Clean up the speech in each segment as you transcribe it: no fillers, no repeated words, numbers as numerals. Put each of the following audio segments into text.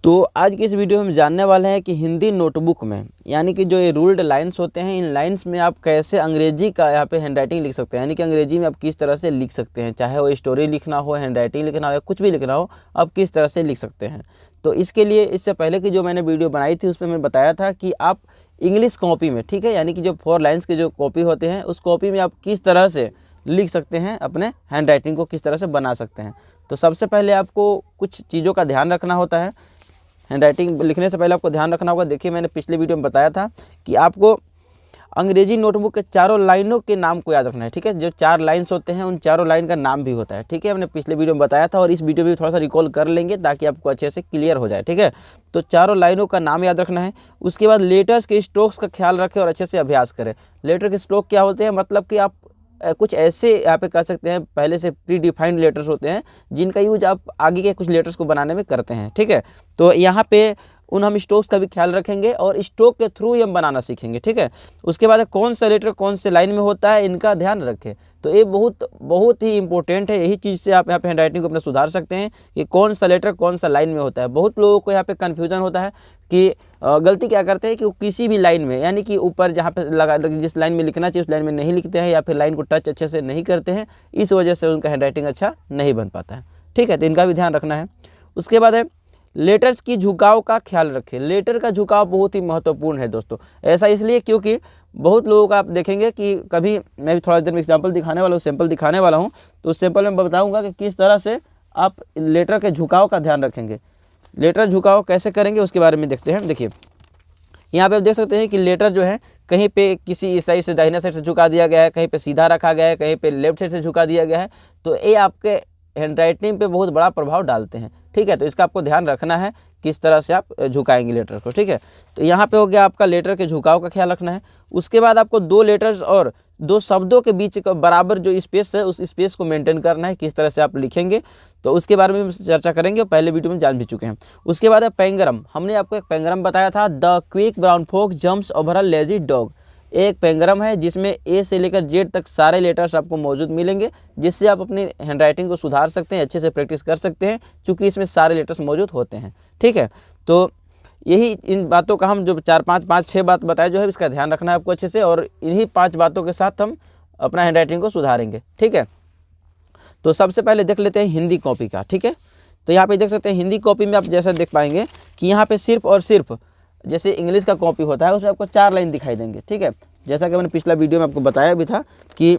तो आज की इस वीडियो में हम जानने वाले हैं कि हिंदी नोटबुक में यानी कि जो ये रूल्ड लाइंस होते हैं, इन लाइंस में आप कैसे अंग्रेजी का यहाँ पे हैंडराइटिंग लिख सकते हैं। यानी कि अंग्रेजी में आप किस तरह से लिख सकते हैं, चाहे वो स्टोरी लिखना हो, हैंडराइटिंग लिखना हो या कुछ भी लिखना हो, आप किस तरह से लिख सकते हैं। तो इसके लिए इससे पहले की जो मैंने वीडियो बनाई थी उसमें मैं बताया था कि आप इंग्लिश कॉपी में, ठीक है, यानी कि जो 4 लाइन्स के जो कॉपी होते हैं उस कॉपी में आप किस तरह से लिख सकते हैं, अपने हैंडराइटिंग को किस तरह से बना सकते हैं। तो सबसे पहले आपको कुछ चीज़ों का ध्यान रखना होता है। हैंडराइटिंग लिखने से पहले आपको ध्यान रखना होगा। देखिए, मैंने पिछले वीडियो में बताया था कि आपको अंग्रेजी नोटबुक के चारों लाइनों के नाम को याद रखना है, ठीक है। जो 4 लाइन्स होते हैं उन चारों लाइन का नाम भी होता है, ठीक है। हमने पिछले वीडियो में बताया था और इस वीडियो में भी थोड़ा सा रिकॉल कर लेंगे ताकि आपको अच्छे से क्लियर हो जाए, ठीक है। तो चारों लाइनों का नाम याद रखना है। उसके बाद लेटर्स के स्ट्रोक्स का ख्याल रखें और अच्छे से अभ्यास करें। लेटर के स्ट्रोक क्या होते हैं, मतलब कि आप कुछ ऐसे यहाँ पे कर सकते हैं, पहले से प्री डिफाइंड लेटर्स होते हैं जिनका यूज आप आगे के कुछ लेटर्स को बनाने में करते हैं, ठीक है। तो यहाँ पे उन हम स्ट्रोक्स का भी ख्याल रखेंगे और स्ट्रोक के थ्रू ही हम बनाना सीखेंगे, ठीक है। उसके बाद कौन सा लेटर कौन से लाइन में होता है, इनका ध्यान रखें। तो ये बहुत ही इंपॉर्टेंट है। यही चीज़ से आप यहाँ पे हैंडराइटिंग को अपना सुधार सकते हैं कि कौन सा लेटर कौन सा लाइन में होता है। बहुत लोगों को यहाँ पे कन्फ्यूजन होता है कि गलती क्या करते हैं कि वो किसी भी लाइन में, यानी कि ऊपर जहाँ पे लगा जिस लाइन में लिखना चाहिए उस लाइन में नहीं लिखते हैं या फिर लाइन को टच अच्छे से नहीं करते हैं। इस वजह से उनका हैंडराइटिंग अच्छा नहीं बन पाता है, ठीक है। तो इनका भी ध्यान रखना है। उसके बाद है लेटर्स की झुकाव का ख्याल रखें। लेटर का झुकाव बहुत ही महत्वपूर्ण है दोस्तों। ऐसा इसलिए क्योंकि बहुत लोगों का आप देखेंगे कि कभी, मैं भी थोड़ा देर में एग्जाम्पल दिखाने वाला हूँ, सैंपल दिखाने वाला हूँ, तो उस सैंपल में बताऊँगा कि किस तरह से आप लेटर के झुकाव का ध्यान रखेंगे। लेटर झुकाव कैसे करेंगे उसके बारे में देखते हैं। देखिए, यहाँ पे आप देख सकते हैं कि लेटर जो है कहीं पे किसी इस साइड से दाहिना साइड से झुका दिया गया है, कहीं पे सीधा रखा गया है, कहीं पे लेफ्ट साइड से झुका दिया गया है। तो ये आपके हैंडराइटिंग पे बहुत बड़ा प्रभाव डालते हैं, ठीक है। तो इसका आपको ध्यान रखना है किस तरह से आप झुकाएंगे लेटर को, ठीक है। तो यहाँ पे हो गया आपका लेटर के झुकाव का ख्याल रखना है। उसके बाद आपको 2 लेटर्स और 2 शब्दों के बीच का बराबर जो स्पेस है उस स्पेस को मेंटेन करना है, किस तरह से आप लिखेंगे। तो उसके बारे में हम चर्चा करेंगे और पहले वीडियो में जान भी चुके हैं। उसके बाद है पैंग्राम। हमने आपको एक पैंग्राम बताया था, the quick brown fox jumps over a lazy dog. एक पैंग्राम है जिसमें ए से लेकर जेड तक सारे लेटर्स आपको मौजूद मिलेंगे, जिससे आप अपनी हैंडराइटिंग को सुधार सकते हैं, अच्छे से प्रैक्टिस कर सकते हैं, चूँकि इसमें सारे लेटर्स मौजूद होते हैं, ठीक है। तो यही इन बातों का हम जो 4-5-6 बात बताए जो है इसका ध्यान रखना है आपको अच्छे से, और इन्हीं 5 बातों के साथ हम अपना हैंडराइटिंग को सुधारेंगे, ठीक है। तो सबसे पहले देख लेते हैं हिंदी कॉपी का, ठीक है। तो यहाँ पे देख सकते हैं हिंदी कॉपी में आप जैसा देख पाएंगे कि यहाँ पे सिर्फ और सिर्फ जैसे इंग्लिश का कॉपी होता है उसमें आपको 4 लाइन दिखाई देंगे, ठीक है। जैसा कि मैंने पिछला वीडियो में आपको बताया भी था कि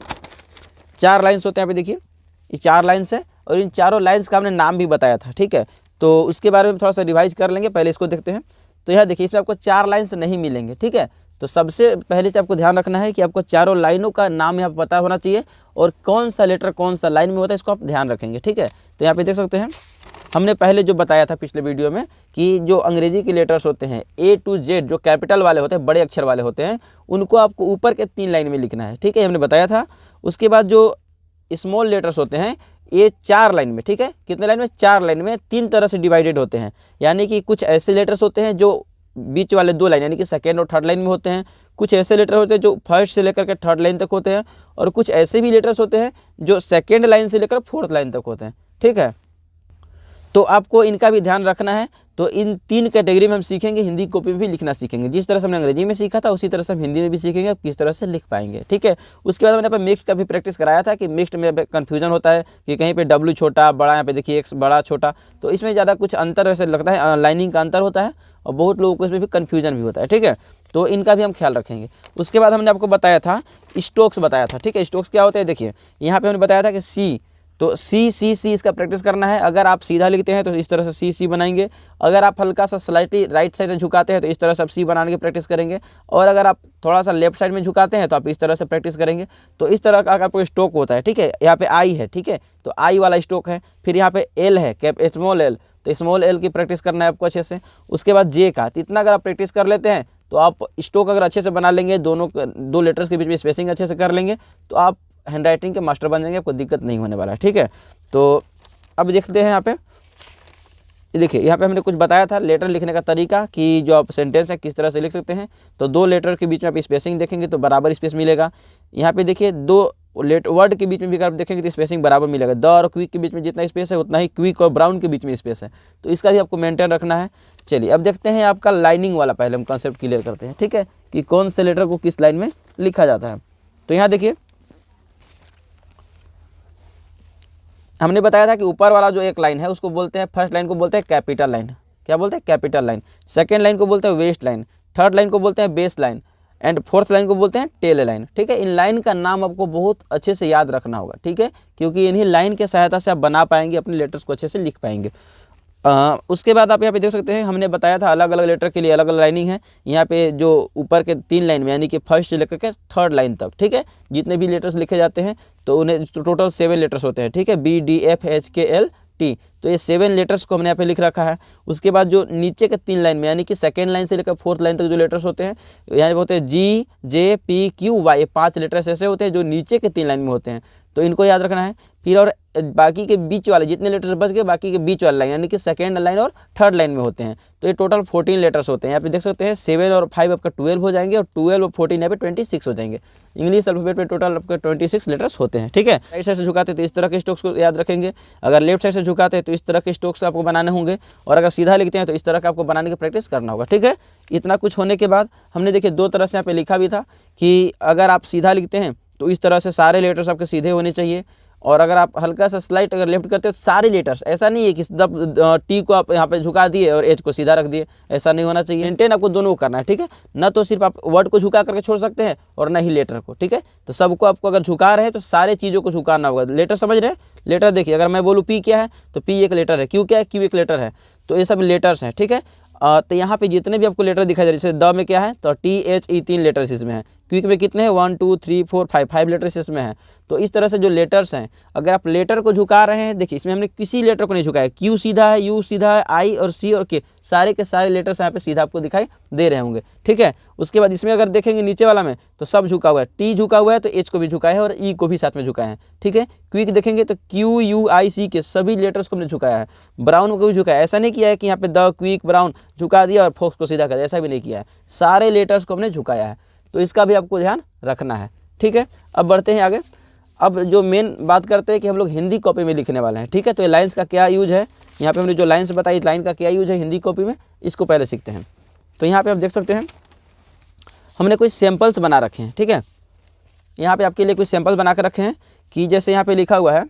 4 लाइन्स होते हैं। यहाँ पे देखिए ये 4 लाइन्स है और इन चारों लाइन्स का हमने नाम भी बताया था, ठीक है। तो उसके बारे में थोड़ा सा रिवाइज कर लेंगे, पहले इसको देखते हैं। तो यहाँ देखिए इसमें आपको 4 लाइन्स नहीं मिलेंगे, ठीक है। तो सबसे पहले से आपको ध्यान रखना है कि आपको चारों लाइनों का नाम यहाँ पता होना चाहिए और कौन सा लेटर कौन सा लाइन में होता है इसको आप ध्यान रखेंगे, ठीक है। तो यहाँ पे देख सकते हैं हमने पहले जो बताया था पिछले वीडियो में कि जो अंग्रेजी के लेटर्स होते हैं A to Z, जो कैपिटल वाले होते हैं, बड़े अक्षर वाले होते हैं, उनको आपको ऊपर के 3 लाइन में लिखना है, ठीक है, हमने बताया था। उसके बाद जो स्मॉल लेटर्स होते हैं ये 4 लाइन में, ठीक है, कितने लाइन में, 4 लाइन में 3 तरह से डिवाइडेड होते हैं। यानी कि कुछ ऐसे लेटर्स होते हैं जो बीच वाले 2 लाइन यानी कि सेकेंड और थर्ड लाइन में होते हैं, कुछ ऐसे लेटर होते हैं जो फर्स्ट से लेकर के थर्ड लाइन तक होते हैं, और कुछ ऐसे भी लेटर्स होते हैं जो सेकेंड लाइन से लेकर 4th लाइन तक होते हैं, ठीक है। तो आपको इनका भी ध्यान रखना है। तो इन 3 कैटेगरी में हम सीखेंगे, हिंदी कॉपी में भी लिखना सीखेंगे। जिस तरह से हमने अंग्रेजी में सीखा था उसी तरह से हम हिंदी में भी सीखेंगे, आप किस तरह से लिख पाएंगे, ठीक है। उसके बाद मैंने यहाँ पे मिक्स्ड का भी प्रैक्टिस कराया था कि मिक्स्ड में कन्फ्यूजन होता है कि कहीं पे W छोटा बड़ा, यहाँ पे देखिए X बड़ा छोटा, तो इसमें ज़्यादा कुछ अंतर ऐसे लगता है, लाइनिंग का अंतर होता है और बहुत लोगों को इसमें भी कन्फ्यूजन भी होता है, ठीक है। तो इनका भी हम ख्याल रखेंगे। उसके बाद हमने आपको बताया था स्ट्रोक्स बताया था, ठीक है। स्ट्रोक्स क्या होते हैं, देखिए यहाँ पे हमने बताया था कि C, तो सी सी सी इसका प्रैक्टिस करना है। अगर आप सीधा लिखते हैं तो इस तरह से सी सी बनाएंगे, अगर आप हल्का सा स्लाइटली राइट साइड में झुकाते हैं तो इस तरह से आप सी बनाने की प्रैक्टिस करेंगे, और अगर आप थोड़ा सा लेफ्ट साइड में झुकाते हैं तो आप इस तरह से प्रैक्टिस करेंगे। तो इस तरह का आपको स्ट्रोक होता है, ठीक है। यहाँ पे आई है, ठीक है, तो आई वाला स्ट्रोक है। फिर यहाँ पे एल है, स्मॉल एल, तो स्मॉल एल की प्रैक्टिस करना है आपको अच्छे से। उसके बाद जे का, तो इतना अगर आप प्रैक्टिस कर लेते हैं तो आप स्ट्रोक अगर अच्छे से बना लेंगे, दोनों 2 लेटर्स के बीच में स्पेसिंग अच्छे से कर लेंगे, तो आप हैंडराइटिंग के मास्टर बन जाएंगे, आपको दिक्कत नहीं होने वाला है, ठीक है। तो अब देखते हैं यहाँ पे, देखिए यहाँ पे हमने कुछ बताया था लेटर लिखने का तरीका कि जो आप सेंटेंस है किस तरह से लिख सकते हैं। तो 2 लेटर के बीच में आप स्पेसिंग देखेंगे तो बराबर स्पेस मिलेगा। यहाँ पे देखिए 2 वर्ड के बीच में भी अगर आप देखेंगे तो स्पेसिंग बराबर मिलेगा। द और क्विक के बीच में जितना स्पेस है उतना ही क्विक और ब्राउन के बीच में स्पेस है, तो इसका भी आपको मेंटेन रखना है। चलिए अब देखते हैं आपका लाइनिंग वाला, पहले हम कॉन्सेप्ट क्लियर करते हैं, ठीक है, कि कौन से लेटर को किस लाइन में लिखा जाता है। तो यहाँ देखिए हमने बताया था कि ऊपर वाला जो एक लाइन है उसको बोलते हैं, फर्स्ट लाइन को बोलते हैं कैपिटल लाइन। क्या बोलते हैं? Capital line. सेकेंड लाइन को बोलते हैं वेस्ट लाइन। थर्ड लाइन को बोलते हैं base line and fourth line को बोलते हैं टेल लाइन, ठीक है। इन लाइन का नाम आपको बहुत अच्छे से याद रखना होगा, ठीक है, क्योंकि इन्हीं लाइन के सहायता से आप बना पाएंगे, अपने लेटर्स को अच्छे से लिख पाएंगे। उसके बाद आप यहाँ पे देख सकते हैं हमने बताया था अलग अलग लेटर के लिए अलग अलग लाइनिंग है। यहाँ पे जो ऊपर के 3 लाइन में यानी कि फर्स्ट से लेकर के थर्ड लाइन तक, ठीक है, जितने भी लेटर्स लिखे जाते हैं तो उन्हें टोटल 7 लेटर्स होते हैं, ठीक है, BDFHKLT। तो ये 7 लेटर्स को हमने यहाँ पे लिख रखा है। उसके बाद जो नीचे के 3 लाइन में यानी कि सेकेंड लाइन से लेकर फोर्थ लाइन तक जो लेटर्स होते हैं यहाँ पे होते हैं GJPQY, ये 5 लेटर्स ऐसे होते हैं जो नीचे के 3 लाइन में होते हैं, तो इनको याद रखना है। फिर और बाकी के बीच वाले जितने लेटर्स बच गए बाकी के बीच वाले लाइन यानी कि सेकेंड लाइन और थर्ड लाइन में होते हैं, तो ये टोटल 14 लेटर्स होते हैं। यहाँ पे देख सकते हैं 7 और 5 आपका 12 हो जाएंगे और 12 और 14 यहाँ पे 26 हो जाएंगे। इंग्लिश अल्फाबेट में टोटल आपके 26 लेटर्स होते हैं, ठीक है। राइट साइड से झुकाते हैं तो इस तरह के स्ट्रोक्स को याद रखेंगे, अगर लेफ्ट साइड से झुकाते हैं तो इस तरह के स्ट्रोक्स आपको बनाने होंगे, और अगर सीधा लिखते हैं तो इस तरह का आपको बनाने की प्रैक्टिस करना होगा, ठीक है। इतना कुछ होने के बाद हमने देखिए 2 तरह से यहाँ पे लिखा भी था कि अगर आप सीधा लिखते हैं तो इस तरह से सारे लेटर्स आपके सीधे होने चाहिए, और अगर आप हल्का सा स्लाइड अगर लेफ्ट करते हो तो सारे लेटर्स, ऐसा नहीं है कि टी को आप यहाँ पे झुका दिए और एच को सीधा रख दिए, ऐसा नहीं होना चाहिए। मेंटेन आपको दोनों को करना है, ठीक है, ना तो सिर्फ आप वर्ड को झुका करके छोड़ सकते हैं और ना ही लेटर को, ठीक है। तो सबको आपको अगर झुका रहे हैं तो सारे चीज़ों को झुकाना होगा। लेटर समझ रहे हैं? लेटर देखिए, अगर मैं बोलूँ पी क्या है तो पी एक लेटर है, क्यू क्या है, क्यू एक लेटर है, तो ये सब लेटर्स हैं, ठीक है। तो यहाँ पे जितने भी आपको लेटर दिखाई दे रहे हैं, जैसे द में क्या है तो THE 3 लेटर्स इसमें है, क्विक में कितने हैं 1 2 3 4 5 लेटर्स इसमें हैं। तो इस तरह से जो लेटर्स हैं अगर आप लेटर को झुका रहे हैं, देखिए इसमें हमने किसी लेटर को नहीं झुकाया, क्यू सीधा है, यू सीधा है, आई और सी और के सारे के सारे लेटर्स यहाँ पे सीधा आपको दिखाई दे रहे होंगे, ठीक है। उसके बाद इसमें अगर देखेंगे नीचे वाला में तो सब झुका हुआ है, टी झुका हुआ है तो एच को भी झुकाया है और ई को भी साथ में झुकाया है, ठीक है। क्विक देखेंगे तो QUIC के सभी लेटर्स को हमने झुकाया है, ब्राउन को भी झुकाया, ऐसा नहीं किया है कि यहाँ पे द क्विक ब्राउन झुका दिया और फोक्स को सीधा कर दिया, ऐसा भी नहीं किया है, सारे लेटर्स को हमने झुकाया है। तो इसका भी आपको ध्यान रखना है, ठीक है। अब बढ़ते हैं आगे। अब जो मेन बात करते हैं कि हम लोग हिंदी कॉपी में लिखने वाले हैं, ठीक है। तो ये लाइन्स का क्या यूज है, यहाँ पे हमने जो लाइन्स बताई लाइन का क्या यूज है हिंदी कॉपी में, इसको पहले सीखते हैं। तो यहाँ पे आप देख सकते हैं हमने कुछ सैम्पल्स बना रखे हैं, ठीक है। यहाँ पे आपके लिए कुछ सैम्पल बना कर रखे हैं कि जैसे यहाँ पे लिखा हुआ है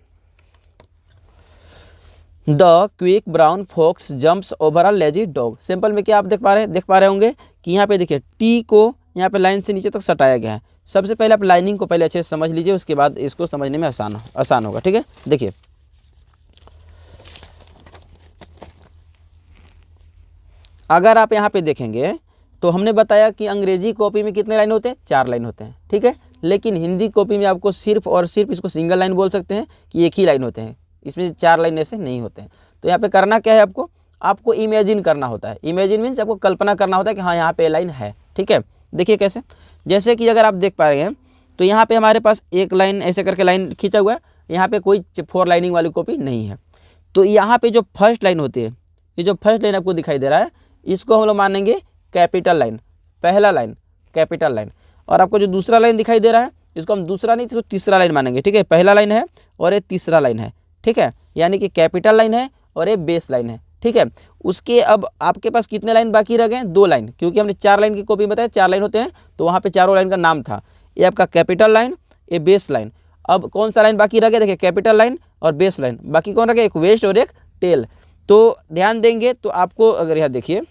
the quick brown fox jumps over a lazy dog. Simple में क्या आप देख पा रहे होंगे कि यहाँ पे देखिए टी को यहाँ पे लाइन से नीचे तक सटाया गया है। सबसे पहले आप लाइनिंग को पहले अच्छे से समझ लीजिए, उसके बाद इसको समझने में आसान होगा, ठीक है। देखिए अगर आप यहाँ पे देखेंगे तो हमने बताया कि अंग्रेजी कॉपी में कितने लाइन होते हैं, 4 लाइन होते हैं, ठीक है। लेकिन हिंदी कॉपी में आपको सिर्फ और सिर्फ इसको सिंगल लाइन बोल सकते हैं कि एक ही लाइन होते हैं, इसमें 4 लाइन ऐसे नहीं होते हैं। तो यहाँ पे करना क्या है, आपको इमेजिन करना होता है। इमेजिन मीन्स आपको कल्पना करना होता है कि हाँ यहाँ पे लाइन है, ठीक है। देखिए कैसे, जैसे कि अगर आप देख पा रहे हैं तो यहाँ पे हमारे पास एक लाइन ऐसे करके लाइन खींचा हुआ है, यहाँ पे कोई 4 लाइनिंग वाली कॉपी नहीं है। तो यहाँ पे जो फर्स्ट लाइन होती है, ये जो फर्स्ट लाइन आपको दिखाई दे रहा है इसको हम लोग मानेंगे कैपिटल लाइन, पहला लाइन कैपिटल लाइन। और आपको जो दूसरा लाइन दिखाई दे रहा है इसको हम दूसरा नहीं, इसको तीसरा लाइन मानेंगे, ठीक है। पहला लाइन है और ये तीसरा लाइन है, ठीक है, यानी कि कैपिटल लाइन है और ये बेस लाइन है, ठीक है। उसके अब आपके पास कितने लाइन बाकी रह गए, 2 लाइन, क्योंकि हमने 4 लाइन की कॉपी बताया 4 लाइन होते हैं, तो वहाँ पे चारों लाइन का नाम था, ये आपका कैपिटल लाइन, ये बेस लाइन। अब कौन सा लाइन बाकी रह गया, देखिए कैपिटल लाइन और बेस लाइन, बाकी कौन रह गया, एक वेस्ट और एक टेल। तो ध्यान देंगे तो आपको अगर यहाँ देखिए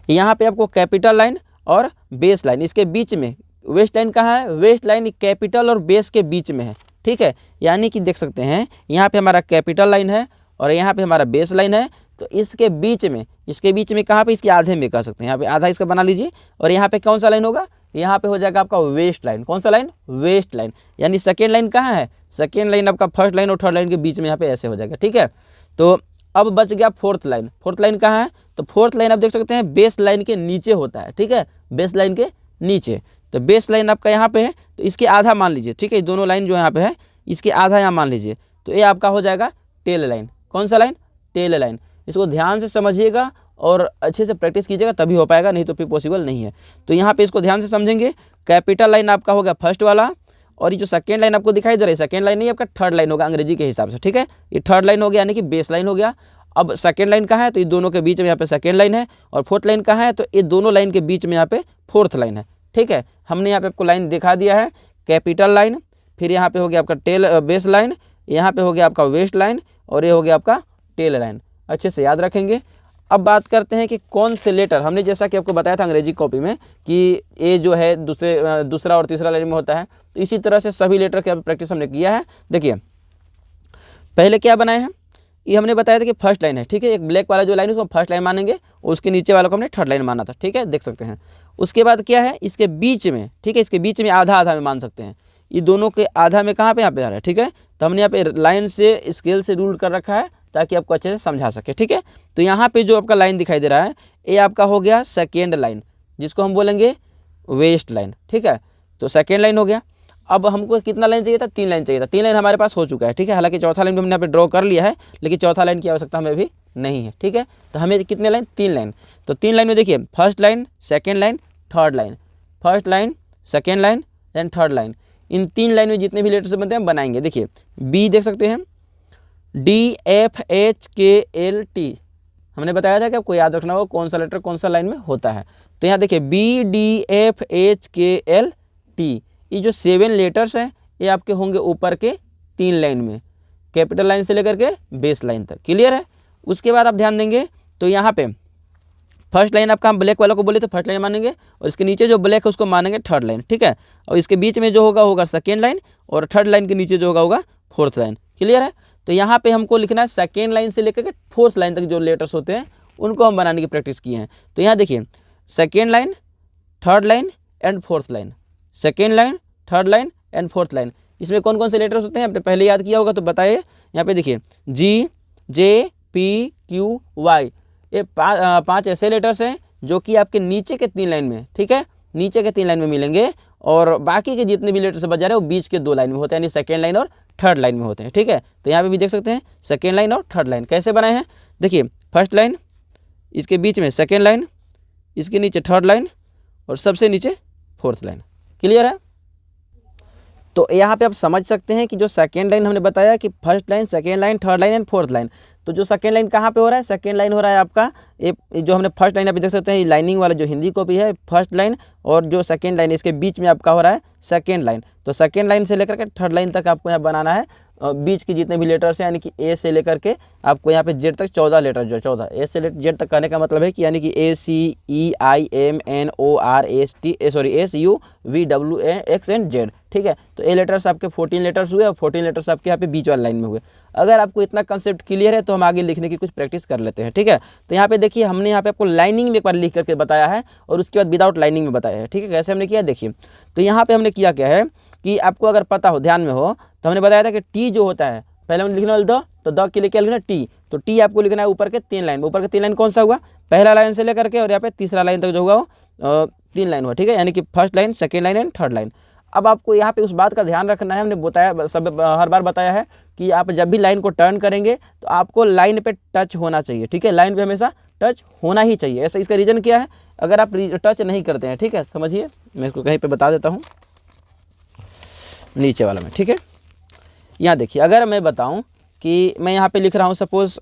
यहाँ पे आपको कैपिटल लाइन और बेस लाइन, इसके बीच में वेस्ट लाइन कहाँ है, वेस्ट लाइन कैपिटल और बेस के बीच में है, ठीक है। यानी कि देख सकते हैं यहाँ पे हमारा कैपिटल लाइन है और यहाँ पे हमारा बेस लाइन है, तो इसके बीच में कहाँ पे, इसके आधे में कह सकते हैं, यहाँ पे आधा इसका बना लीजिए। और यहाँ पे कौन सा लाइन होगा, यहाँ पे हो जाएगा आपका वेस्ट लाइन। कौन सा लाइन, वेस्ट लाइन। यानी सेकेंड लाइन कहाँ है, सेकेंड लाइन आपका फर्स्ट लाइन और थर्ड लाइन के बीच में यहाँ पे ऐसे हो जाएगा, ठीक है। तो अब बच गया फोर्थ लाइन। फोर्थ लाइन कहाँ है, तो फोर्थ लाइन आप देख सकते हैं बेस लाइन के नीचे होता है, ठीक है, बेस लाइन के नीचे। तो बेस लाइन आपका यहाँ पे है तो इसके आधा मान लीजिए, ठीक है, दोनों लाइन जो यहाँ पे है इसके आधा यहाँ मान लीजिए, तो ये आपका हो जाएगा टेल लाइन। कौन सा लाइन, टेल लाइन। इसको ध्यान से समझिएगा और अच्छे से प्रैक्टिस कीजिएगा तभी हो पाएगा, नहीं तो फिर पॉसिबल नहीं है। तो यहाँ पे इसको ध्यान से समझेंगे। कैपिटल लाइन आपका होगा फर्स्ट वाला, और ये जो सेकेंड लाइन आपको दिखाई दे रही है, सेकेंड लाइन नहीं आपका थर्ड लाइन होगा अंग्रेजी के हिसाब से, ठीक है। ये थर्ड लाइन हो गया यानी कि बेस लाइन हो गया। अब सेकेंड लाइन कहाँ है, तो ये दोनों के बीच में यहाँ पे सेकेंड लाइन है, और फोर्थ लाइन कहाँ है, तो ये दोनों लाइन के बीच में यहाँ पे फोर्थ लाइन है, ठीक है। हमने यहाँ पे आपको लाइन दिखा दिया है, कैपिटल लाइन, फिर यहाँ पे हो गया आपका टेल बेस लाइन, यहाँ पे हो गया आपका वेस्ट लाइन, और ये हो गया आपका टेल लाइन। अच्छे से याद रखेंगे। अब बात करते हैं कि कौन से लेटर, हमने जैसा कि आपको बताया था अंग्रेजी कॉपी में कि ए जो है दूसरा और तीसरा लाइन में होता है, तो इसी तरह से सभी लेटर की प्रैक्टिस हमने किया है। देखिए पहले क्या बनाए हैं, ये हमने बताया था कि फर्स्ट लाइन है, ठीक है। एक ब्लैक वाला जो लाइन है उसको फर्स्ट लाइन मानेंगे, और उसके नीचे वाला को हमने थर्ड लाइन माना था, ठीक है, देख सकते हैं। उसके बाद क्या है, इसके बीच में, ठीक है, इसके बीच में आधा आधा में मान सकते हैं, ये दोनों के आधा में कहाँ पे, यहाँ पे आ रहा है, ठीक है। तो हमने यहाँ पे लाइन से स्केल से रूल कर रखा है ताकि आपको अच्छे से समझा सके, ठीक है। तो यहाँ पे जो आपका लाइन दिखाई दे रहा है, ये आपका हो गया सेकेंड लाइन, जिसको हम बोलेंगे वेस्ट लाइन, ठीक है। तो सेकेंड लाइन हो गया। अब हमको कितना लाइन चाहिए था, 3 लाइन चाहिए था। 3 लाइन हमारे पास हो चुका है, ठीक है। हालांकि चौथा लाइन भी हमने यहाँ पे ड्रॉ कर लिया है, लेकिन चौथा लाइन की आवश्यकता हमें अभी नहीं है, ठीक है। तो हमें कितने लाइन, 3 लाइन। तो 3 लाइन में देखिए first line, second line, third line, first line, second line and third line. In 3 line में जितने भी लेटर्स बनते हैं हम बनाएंगे। देखिए बी देख सकते हैं, DFHKLT, हमने बताया था कि आपको याद रखना होगा कौन सा लेटर कौन सा लाइन में होता है। तो यहाँ देखिए BDFHKLT, ये जो 7 लेटर्स हैं ये आपके होंगे ऊपर के 3 लाइन में, कैपिटल लाइन से लेकर के बेस लाइन तक, क्लियर है। उसके बाद आप ध्यान देंगे तो यहाँ पे फर्स्ट लाइन आपका, हम ब्लैक वाला को बोले तो फर्स्ट लाइन मानेंगे, और इसके नीचे जो ब्लैक है उसको मानेंगे थर्ड लाइन, ठीक है। और इसके बीच में जो होगा सेकेंड लाइन, और थर्ड लाइन के नीचे जो होगा फोर्थ लाइन, क्लियर है। तो यहाँ पे हमको लिखना है सेकेंड लाइन से लेकर के फोर्थ लाइन तक जो लेटर्स होते हैं उनको हम बनाने की प्रैक्टिस किए हैं। तो यहाँ देखिए second line, third line and fourth line, second line, third line and fourth line. इसमें कौन कौन से लेटर्स होते हैं आपने पहले याद किया होगा, तो बताइए। यहाँ पे देखिए GJPQY, ये 5 ऐसे लेटर्स हैं जो कि आपके नीचे के 3 लाइन में, ठीक है, नीचे के 3 लाइन में मिलेंगे, और बाकी के जितने भी लेटर्स बचा रहे हैं वो बीच के 2 लाइन में होते हैं, यानी सेकेंड लाइन और थर्ड लाइन में होते हैं, ठीक है। तो यहाँ पे भी देख सकते हैं सेकेंड लाइन और थर्ड लाइन कैसे बनाए हैं। देखिए फर्स्ट लाइन, इसके बीच में सेकेंड लाइन, इसके नीचे थर्ड लाइन, और सबसे नीचे फोर्थ लाइन, क्लियर है। तो यहाँ पे आप समझ सकते हैं कि जो सेकेंड लाइन हमने बताया कि first line, second line, third line and fourth line. तो जो सेकेंड लाइन कहाँ पे हो रहा है, सेकेंड लाइन हो रहा है आपका ये जो हमने फर्स्ट लाइन अभी देख सकते हैं, ये लाइनिंग वाला जो हिंदी कॉपी है फर्स्ट लाइन, और जो सेकेंड लाइन इसके बीच में आपका हो रहा है सेकेंड लाइन। तो सेकेंड लाइन से लेकर के थर्ड लाइन तक आपको यहाँ बनाना है, बीच के जितने भी लेटर्स हैं, यानी कि ए से लेकर के आपको यहाँ पे जेड तक 14 लेटर, जो 14 ए से जेड तक कहने का मतलब है कि यानी कि ACEIMNORSTSUVWXNZ, ठीक है। तो ए लेटर्स आपके 14 लेटर्स हुए, और 14 लेटर्स आपके यहाँ पे बीच वाली लाइन में हुए। अगर आपको इतना कंसेप्ट क्लियर है तो हम आगे लिखने की कुछ प्रैक्टिस कर लेते हैं, ठीक है। तो यहाँ पे देखिए हमने यहाँ पे आपको लाइनिंग में एक बार लिख करके बताया है, और उसके बाद विदाउट लाइनिंग में बताया है, ठीक है। कैसे हमने किया देखिए, तो यहाँ पे हमने किया क्या है कि आपको अगर पता हो, ध्यान में हो, तो हमने बताया था कि टी जो होता है, पहले हमने लिखना द, तो द के लिए क्या लिखना टी, तो टी आपको लिखना है ऊपर के 3 लाइन में। ऊपर के 3 लाइन कौन सा हुआ, पहला लाइन से लेकर के और यहाँ पे तीसरा लाइन तक जो होगा वो 3 लाइन हुआ, ठीक है, यानी कि first line, second line and third line. अब आपको यहाँ पे उस बात का ध्यान रखना है, हमने बताया सब हर बार बताया है कि आप जब भी लाइन को टर्न करेंगे तो आपको लाइन पे टच होना चाहिए, ठीक है, लाइन पे हमेशा टच होना ही चाहिए। ऐसा इसका रीज़न क्या है, अगर आप टच नहीं करते हैं, ठीक है, समझिए, मैं इसको कहीं पे बता देता हूँ नीचे वाला में, ठीक है। यहाँ देखिए अगर मैं बताऊँ कि मैं यहाँ पे लिख रहा हूँ सपोज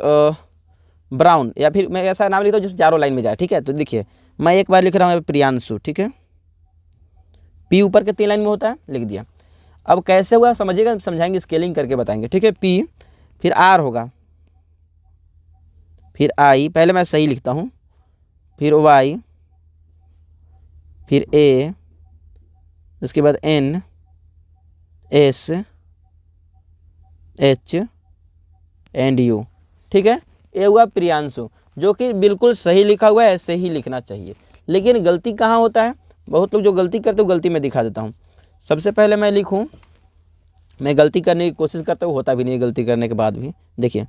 ब्राउन, या फिर मैं ऐसा नाम लिखता हूँ जिससे चारों लाइन में जाए, ठीक है। तो देखिए मैं एक बार लिख रहा हूँ प्रियांशु, ठीक है, पी ऊपर के 3 लाइन में होता है, लिख दिया। अब कैसे हुआ समझिएगा, समझाएंगे, स्केलिंग करके बताएंगे, ठीक है। पी, फिर आर होगा, फिर आई, पहले मैं सही लिखता हूँ, फिर वाई, फिर ए, उसके बाद N, S, H and U, ठीक है। ये हुआ प्रियांशु, जो कि बिल्कुल सही लिखा हुआ है, ऐसे ही लिखना चाहिए। लेकिन गलती कहाँ होता है, बहुत लोग जो गलती करते हो, गलती मैं दिखा देता हूँ। सबसे पहले मैं लिखूँ, मैं गलती करने की कोशिश करता हूँ, होता भी नहीं है गलती करने के बाद भी। देखिए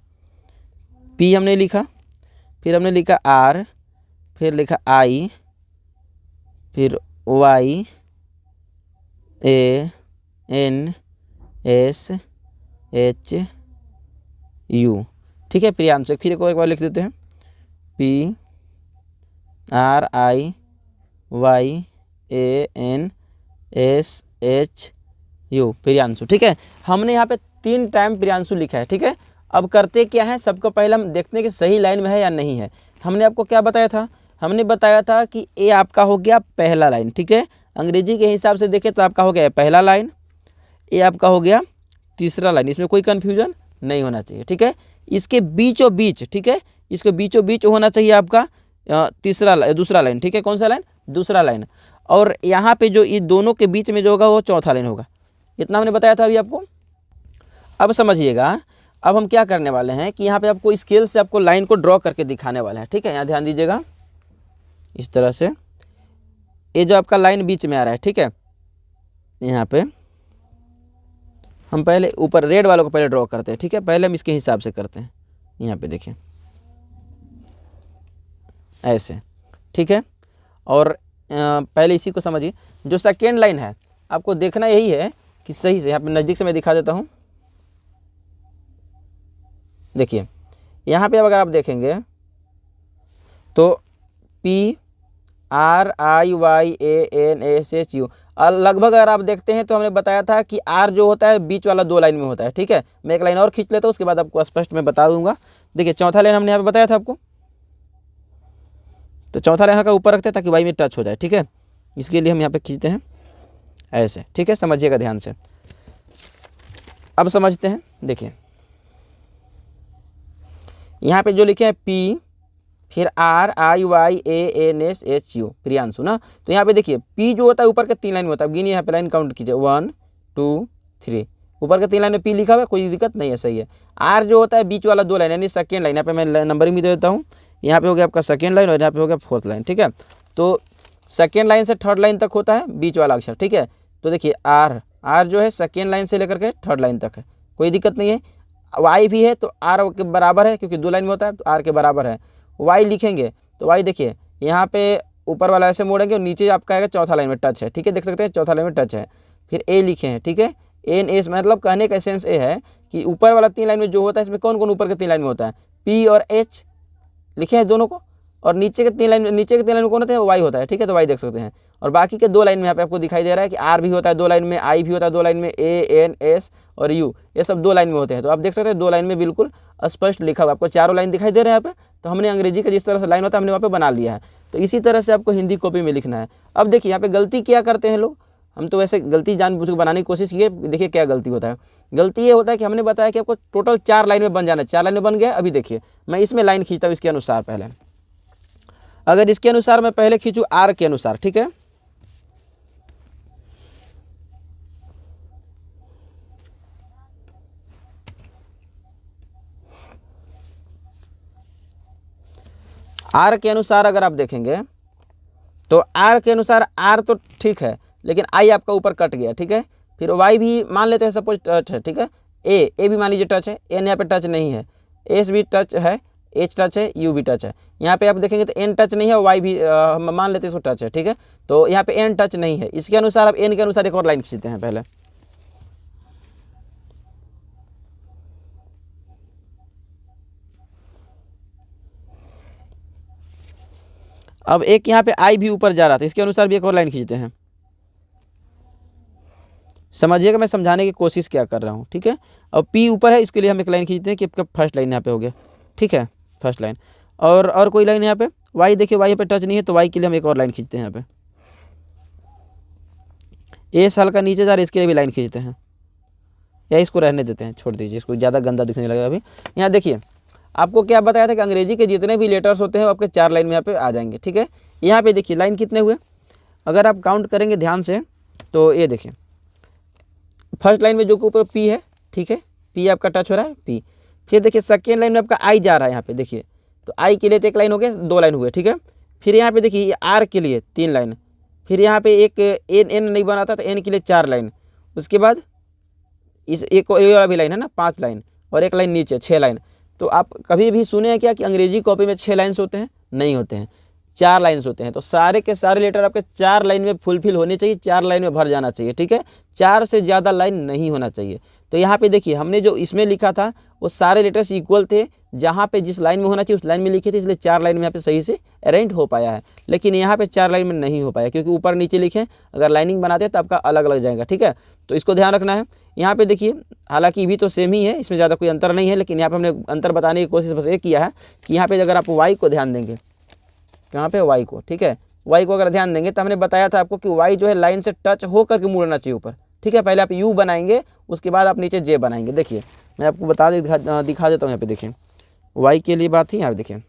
पी हमने लिखा, फिर हमने लिखा आर, फिर लिखा आई, फिर Y, A, N, S, H, U, ठीक है, प्रियांशु। फिर एक बार लिख देते हैं, पी, RIYANSHU प्रियांशु। ठीक है, हमने यहाँ पे 3 टाइम प्रियांशु लिखा है। ठीक है, अब करते क्या है, सबको पहले हम देखते हैं कि सही लाइन में है या नहीं है। हमने आपको क्या बताया था, हमने बताया था कि ए आपका हो गया पहला लाइन। ठीक है, अंग्रेजी के हिसाब से देखें तो आपका हो गया पहला लाइन, ए आपका हो गया तीसरा लाइन, इसमें कोई कन्फ्यूजन नहीं होना चाहिए। ठीक है, इसके बीचों बीच, ठीक है, इसके बीचों बीच होना चाहिए आपका दूसरा लाइन। ठीक है, कौन सा लाइन, दूसरा लाइन। और यहाँ पे जो ये दोनों के बीच में जो होगा वो चौथा लाइन होगा। इतना हमने बताया था अभी आपको। अब समझिएगा, अब हम क्या करने वाले हैं कि यहाँ पे आपको स्केल से आपको लाइन को ड्रॉ करके दिखाने वाले हैं। ठीक है, यहाँ ध्यान दीजिएगा, इस तरह से ये जो आपका लाइन बीच में आ रहा है, ठीक है, यहाँ पे हम पहले ऊपर रेड वालों को पहले ड्रॉ करते हैं। ठीक है, पहले हम इसके हिसाब से करते हैं। यहाँ पे देखिए ऐसे। ठीक है, और पहले इसी को समझिए। जो सेकेंड लाइन है आपको देखना यही है कि सही से, यहाँ पे नज़दीक से मैं दिखा देता हूँ। देखिए यहाँ पे अब अगर आप देखेंगे तो PRIYANSHU लगभग अगर आप देखते हैं तो हमने बताया था कि R जो होता है बीच वाला 2 लाइन में होता है। ठीक है, मैं एक लाइन और खींच लेता हूँ, उसके बाद आपको स्पष्ट मैं बता दूंगा। देखिए चौथा लाइन हमने यहाँ पे बताया था आपको, तो चौथा लाइन का ऊपर रखते हैं ताकि वाई में टच हो जाए। ठीक है, इसके लिए हम यहाँ पे खींचते हैं ऐसे। ठीक है, समझिएगा ध्यान से। अब समझते हैं, देखिए यहाँ पे जो लिखे हैं P फिर RIYANSHU प्रियांशु ना, तो यहाँ पे देखिए P जो होता है ऊपर के 3 लाइन में होता है। गिनिए यहाँ पे लाइन काउंट कीजिए, 1 2 3, ऊपर के 3 लाइन में P लिखा हुआ है, कोई दिक्कत नहीं है, सही है। R जो होता है बीच वाला 2 लाइन यानी सेकेंड लाइन, यहाँ पे मैं नंबरिंग भी दे देता हूँ। यहाँ पे हो गया आपका सेकेंड लाइन और यहाँ पे हो गया फोर्थ लाइन। ठीक है, तो सेकेंड लाइन से थर्ड लाइन तक होता है बीच वाला अक्षर। ठीक है, तो देखिए R जो है सेकेंड लाइन से लेकर के थर्ड लाइन तक है, कोई दिक्कत नहीं है। Y भी है तो R के बराबर है, क्योंकि 2 लाइन में होता है तो R के बराबर है। Y लिखेंगे तो Y देखिए यहाँ पे ऊपर वाला ऐसे मोड़ेंगे और नीचे आपका आएगा चौथा लाइन में टच है। ठीक है, देख सकते हैं चौथा लाइन में टच है। फिर A लिखे हैं। ठीक है, NS मतलब कहने का सेंस ये है कि ऊपर वाला 3 लाइन में जो होता है, इसमें कौन कौन ऊपर के 3 लाइन में होता है, P और H लिखे हैं दोनों को, और नीचे के 3 लाइन में कौन होता है, Y होता है। ठीक है, तो Y देख सकते हैं। और बाकी के 2 लाइन में यहाँ पे आपको दिखाई दे रहा है कि R भी होता है 2 लाइन में, I भी होता है 2 लाइन में, ANS और U ये सब 2 लाइन में होते हैं। तो आप देख सकते हैं 2 लाइन में बिल्कुल स्पष्ट लिखा हुआ, आपको चारों लाइन दिखाई दे रहे हैं यहाँ पे। तो हमने अंग्रेजी का जिस तरह से लाइन होता है हमने वहाँ पे बना लिया है, तो इसी तरह से आपको हिंदी कॉपी में लिखना है। अब देखिए यहाँ पे गलती क्या करते हैं लोग, हम तो वैसे गलती जानबूझ के बनाने की कोशिश की है। देखिए क्या गलती होता है, गलती ये होता है कि हमने बताया कि आपको टोटल 4 लाइन में बन जाना है, 4 लाइन में बन गया। अभी देखिए मैं इसमें लाइन खींचता हूँ इसके अनुसार, पहले अगर इसके अनुसार मैं पहले खींचूँ R के अनुसार, ठीक है, R के अनुसार अगर आप देखेंगे तो R के अनुसार R तो ठीक है, लेकिन I आपका ऊपर कट गया। ठीक है, फिर Y भी मान लेते हैं सपोज टच है। ठीक है, A भी मान लीजिए टच है, N यहाँ पे टच नहीं है, S भी टच है, H टच है, U भी टच है। यहाँ पे आप देखेंगे तो N टच नहीं है, Y भी मान लेते हैं इसको टच है। ठीक है, तो यहाँ पे N टच नहीं है, इसके अनुसार आप N के अनुसार एक और लाइन खींचते हैं पहले। अब एक यहाँ पे I भी ऊपर जा रहा था, इसके अनुसार भी एक और लाइन खींचते हैं। समझिएगा मैं समझाने की कोशिश क्या कर रहा हूँ। ठीक है, अब P ऊपर है, इसके लिए हम एक लाइन खींचते हैं कि आपका फर्स्ट लाइन यहाँ पे हो गया। ठीक है, फर्स्ट लाइन। और कोई लाइन यहाँ पे Y देखिए, Y पे टच नहीं है, तो Y के लिए हम एक और लाइन खींचते हैं यहाँ पे। S हल्का नीचे जा रहा है, इसके लिए भी लाइन खींचते हैं, या इसको रहने देते हैं, छोड़ दीजिए, इसको ज़्यादा गंदा दिखने लगेगा। अभी यहाँ देखिए आपको क्या बताया था कि अंग्रेजी के जितने भी लेटर्स होते हैं वो आपके 4 लाइन में यहाँ पे आ जाएंगे। ठीक है, यहाँ पे देखिए लाइन कितने हुए, अगर आप काउंट करेंगे ध्यान से तो ये देखिए फर्स्ट लाइन में जो ऊपर P है, ठीक है, P आपका टच हो रहा है P। फिर देखिए सेकेंड लाइन में आपका I जा रहा है यहाँ पे, देखिए तो I के लिए तो एक लाइन हो गया, 2 लाइन हुए। ठीक है, फिर यहाँ पे देखिए R के लिए 3 लाइन, फिर यहाँ पे एक N नहीं बना था तो N के लिए 4 लाइन, उसके बाद इस एक वाला भी लाइन है ना 5 लाइन, और एक लाइन नीचे 6 लाइन। तो आप कभी भी सुने हैं क्या कि अंग्रेजी कॉपी में 6 लाइन्स होते हैं? नहीं होते हैं। 4 लाइन्स होते हैं, तो सारे के सारे लेटर आपके 4 लाइन में फुलफिल होने चाहिए, 4 लाइन में भर जाना चाहिए, ठीक है। 4 से ज़्यादा लाइन नहीं होना चाहिए। तो यहाँ पे देखिए हमने जो इसमें लिखा था वो सारे लेटर्स इक्वल थे, जहाँ पे जिस लाइन में होना चाहिए उस लाइन में लिखे थे, इसलिए 4 लाइन में यहाँ पे सही से अरेंज हो पाया है। लेकिन यहाँ पे 4 लाइन में नहीं हो पाया क्योंकि ऊपर नीचे लिखे, अगर लाइनिंग बनाते हैं तो आपका अलग अलग जाएगा, ठीक है। तो इसको ध्यान रखना है। यहाँ पे देखिए हालांकि भी तो सेम ही है, इसमें ज़्यादा कोई अंतर नहीं है, लेकिन यहाँ पे हमने अंतर बताने की कोशिश बस ये किया है कि यहाँ पे अगर आप वाई को ध्यान देंगे, कहाँ पे वाई को, ठीक है, वाई को अगर ध्यान देंगे तो हमने बताया था आपको कि वाई जो है लाइन से टच हो करके मुड़ना चाहिए ऊपर, ठीक है। पहले आप यू बनाएंगे, उसके बाद आप नीचे जे बनाएंगे। देखिए मैं आपको दिखा देता हूँ। यहाँ पे देखिए वाई के लिए बात थी, यहाँ पे देखिए